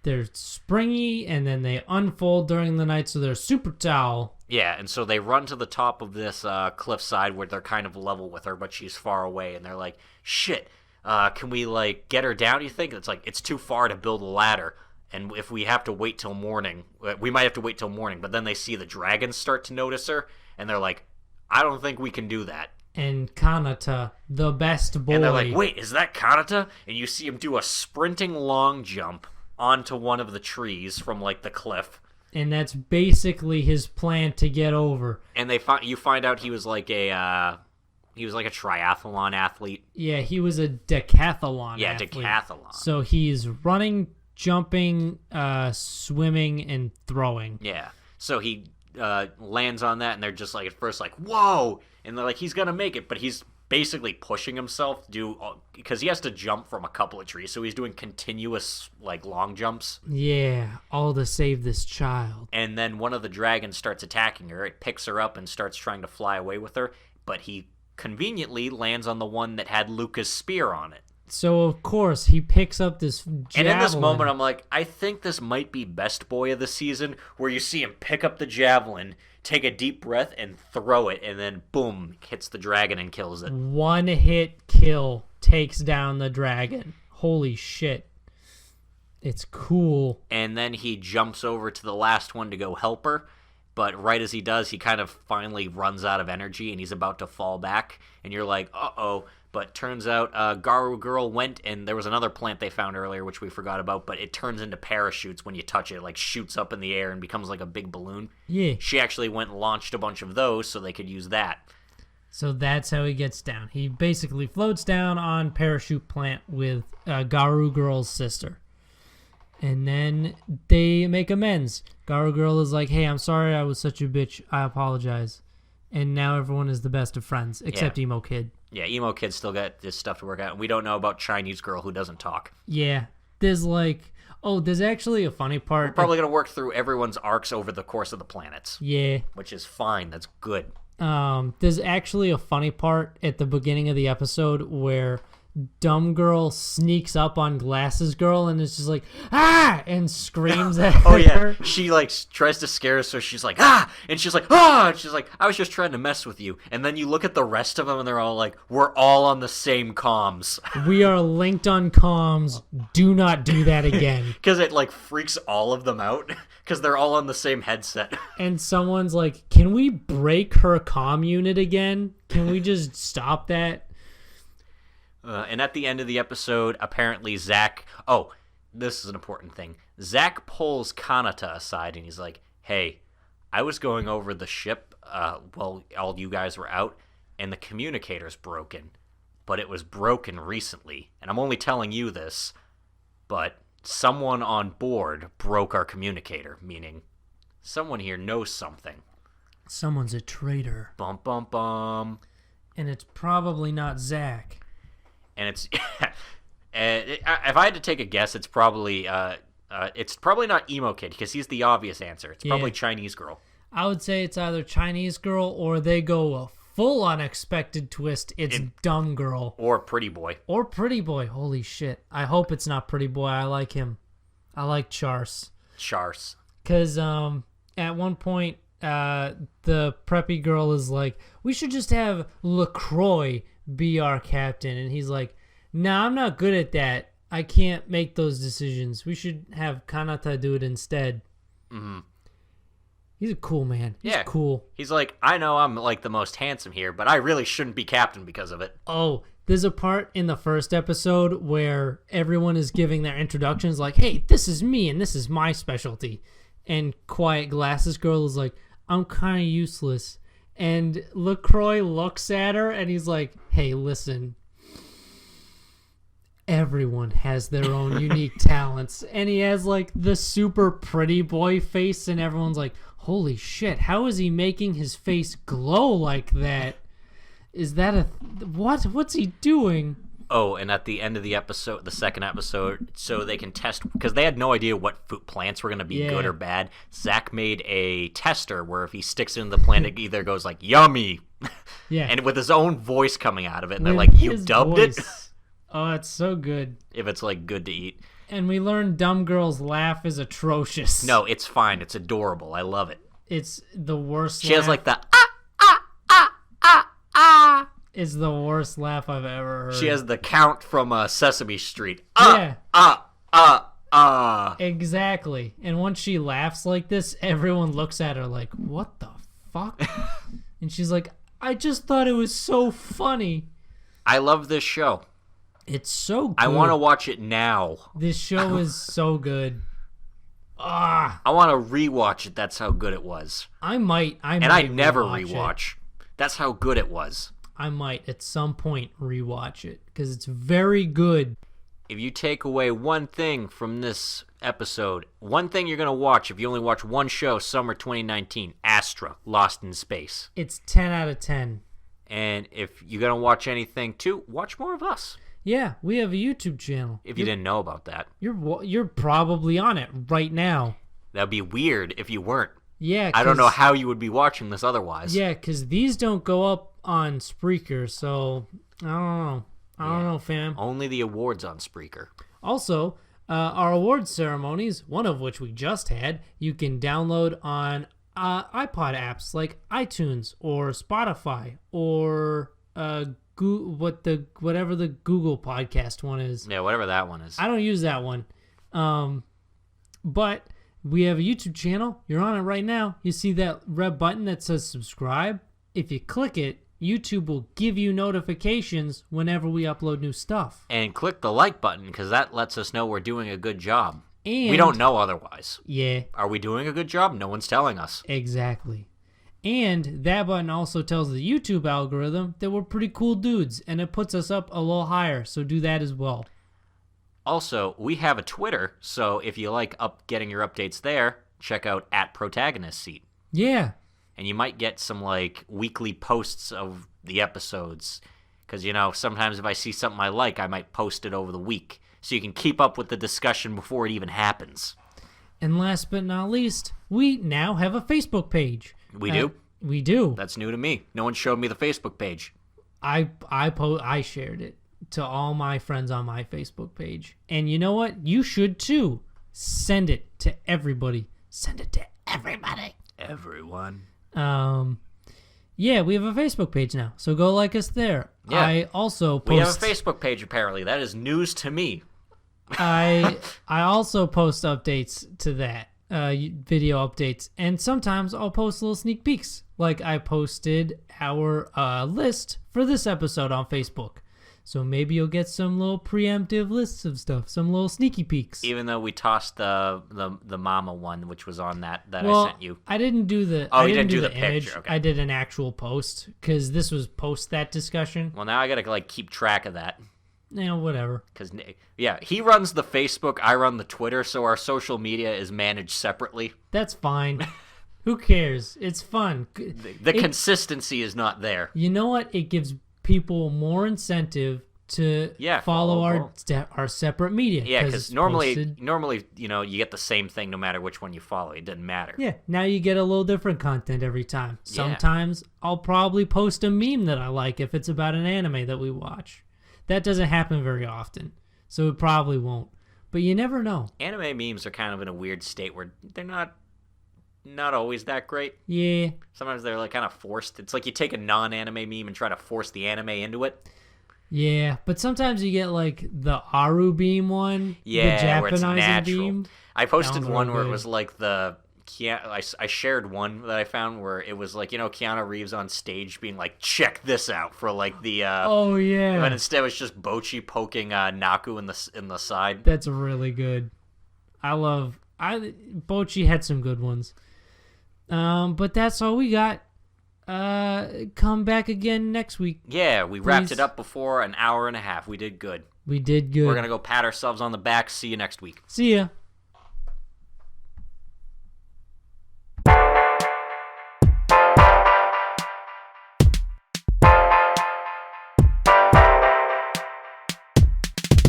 They're springy, and then they unfold during the night, so they're super tall. Yeah, and so they run to the top of this cliffside where they're kind of level with her, but she's far away, and they're like, shit, can we, like, get her down, you think? It's like, it's too far to build a ladder, and if we have to wait till morning, we might have to wait till morning, but then they see the dragons start to notice her, and they're like, I don't think we can do that. And Kanata, the best boy. And they're like, wait, is that Kanata? And you see him do a sprinting long jump onto one of the trees from, like, the cliff. And that's basically his plan to get over. And you find out he was like a triathlon athlete. Yeah, he was a decathlon athlete. Yeah, decathlon. So he's running, jumping, swimming, and throwing. Yeah. So he lands on that, and they're just like at first like, whoa, and they're like, he's gonna make it, but he's basically pushing himself to do, because he has to jump from a couple of trees, so he's doing continuous like long jumps. Yeah, all to save this child. And then one of the dragons starts attacking her. It picks her up and starts trying to fly away with her, but he conveniently lands on the one that had Luca's spear on it. So of course he picks up this javelin. And in this moment, I'm like, I think this might be best boy of the season, where you see him pick up the javelin, take a deep breath, and throw it, and then boom, hits the dragon and kills it. One hit kill takes down the dragon. Holy shit. It's cool. And then he jumps over to the last one to go help her, but right as he does, he kind of finally runs out of energy, and he's about to fall back, and you're like, uh-oh. But turns out Garu Girl went, and there was another plant they found earlier, which we forgot about, but it turns into parachutes when you touch it. It like shoots up in the air and becomes like a big balloon. Yeah. She actually went and launched a bunch of those so they could use that. So that's how he gets down. He basically floats down on parachute plant with Garu Girl's sister. And then they make amends. Garu Girl is like, hey, I'm sorry I was such a bitch. I apologize. And now everyone is the best of friends, except Emo Kid. Yeah, Emo Kid still got this stuff to work out. And we don't know about Chinese Girl who doesn't talk. Yeah. There's like, there's actually a funny part. We're probably going to work through everyone's arcs over the course of the planets. Yeah. Which is fine. That's good. There's actually a funny part at the beginning of the episode where Dumb Girl sneaks up on Glasses Girl and is just like, ah, and screams at her. Oh yeah, she like tries to scare us, so she's like, ah, and she's like, ah, and she's like, I was just trying to mess with you. And then you look at the rest of them and they're all like, we're all on the same comms. We are linked on comms. Do not do that again. Because it like freaks all of them out because they're all on the same headset. And someone's like, can we break her comm unit again? Can we just stop that? And at the end of the episode, apparently Zach... Oh, this is an important thing. Zach pulls Kanata aside, and he's like, hey, I was going over the ship while all you guys were out, and the communicator's broken. But it was broken recently. And I'm only telling you this, but someone on board broke our communicator, meaning someone here knows something. Someone's a traitor. Bum, bum, bum. And it's probably not Zach. And it's, if I had to take a guess, it's probably not Emo Kid, because he's the obvious answer. It's probably Chinese Girl. I would say it's either Chinese Girl or they go a full unexpected twist. It's Dumb Girl. Or Pretty Boy. Or Pretty Boy. Holy shit. I hope it's not Pretty Boy. I like him. I like Charse. Charse. Because at one point, the preppy girl is like, we should just have LaCroix be our captain, and he's like, nah, I'm not good at that. I can't make those decisions. We should have Kanata do it instead. Mm-hmm. He's a cool man. He's cool. He's like, I know I'm like the most handsome here, but I really shouldn't be captain because of it. Oh, there's a part in the first episode where everyone is giving their introductions like, hey, this is me and this is my specialty. And Quiet Glasses Girl is like, I'm kind of useless. And LaCroix looks at her and he's like, hey, listen, everyone has their own unique talents. And he has like the super pretty boy face, and everyone's like, holy shit, how is he making his face glow like that? Is that what's he doing? Oh, and at the end of the episode, the second episode, so they can test, because they had no idea what plants were going to be good or bad, Zach made a tester where if he sticks it in the plant, it either goes like, yummy, and with his own voice coming out of it, and they're like, you dubbed it? Oh, it's so good. If it's like good to eat. And we learned Dumb Girl's laugh is atrocious. No, it's fine. It's adorable. I love it. It's the worst She has like the ah. Is the worst laugh I've ever heard. She has the count from Sesame Street. Exactly. And once she laughs like this, everyone looks at her like, what the fuck? And she's like, I just thought it was so funny. I love this show. It's so good. I want to watch it now. This show is so good. I want to rewatch it. That's how good it was. I might never rewatch. That's how good it was. I might at some point rewatch it because it's very good. if you take away one thing from this episode, one thing you're going to watch if you only watch one show, summer 2019, Astra, Lost in Space. It's 10 out of 10. And if you're going to watch anything, too, watch more of us. Yeah, we have a YouTube channel. If you didn't know about that. You're probably on it right now. That'd be weird if you weren't. Yeah. I don't know how you would be watching this otherwise. Yeah, because these don't go up on Spreaker, so I don't know. I don't know, fam. Only the awards on Spreaker. Also, our awards ceremonies, one of which we just had, you can download on iPod apps like iTunes or Spotify or whatever the Google podcast one is. Yeah, whatever that one is. I don't use that one. But we have a YouTube channel. You're on it right now. You see that red button that says subscribe? If you click it, YouTube will give you notifications whenever we upload new stuff. And click the like button, because that lets us know we're doing a good job. And we don't know otherwise. Yeah. Are we doing a good job? No one's telling us. Exactly. And that button also tells the YouTube algorithm that we're pretty cool dudes, and it puts us up a little higher, so do that as well. Also, we have a Twitter, so if you like getting your updates there, check out @Protagonist Seat. Yeah. And you might get some, weekly posts of the episodes. Because, sometimes if I see something I like, I might post it over the week. So you can keep up with the discussion before it even happens. And last but not least, we now have a Facebook page. We do? We do. That's new to me. No one showed me the Facebook page. I shared it to all my friends on my Facebook page. And you know what? You should too. Send it to everybody. Send it to everybody. Everyone. Yeah, we have a Facebook page now, so go like us there. Yeah. I also post... We have a Facebook page, apparently. That is news to me. I also post updates to that, video updates, and sometimes I'll post little sneak peeks. Like I posted our list for this episode on Facebook. So maybe you'll get some little preemptive lists of stuff, some little sneaky peeks. Even though we tossed the mama one, which was on that well, I sent you. I didn't do the. Oh, I you didn't do the picture. image. Okay. I did an actual post because this was post that discussion. Well, now I gotta keep track of that. Whatever. Because he runs the Facebook, I run the Twitter, so our social media is managed separately. That's fine. Who cares? It's fun. The consistency is not there. You know what? It gives people more incentive to follow our separate media. Yeah, because normally, you get the same thing no matter which one you follow. It doesn't matter. Yeah, now you get a little different content every time. Sometimes I'll probably post a meme that I like if it's about an anime that we watch. That doesn't happen very often, so it probably won't. But you never know. Anime memes are kind of in a weird state where they're not always that great. Yeah. Sometimes they're kind of forced. It's like you take a non-anime meme and try to force the anime into it. Yeah, but sometimes you get the Aru beam one. Yeah, the Japanizing where it's natural. Beam. I posted one where good. it was I shared one that I found where it was Keanu Reeves on stage being check this out for the oh yeah, and instead it was just Bocchi poking Naku in the side. That's really good. Bocchi had some good ones. But that's all we got. Come back again next week. Yeah, we wrapped it up before an hour and a half. We did good. We did good. We're gonna go pat ourselves on the back. See you next week. See ya.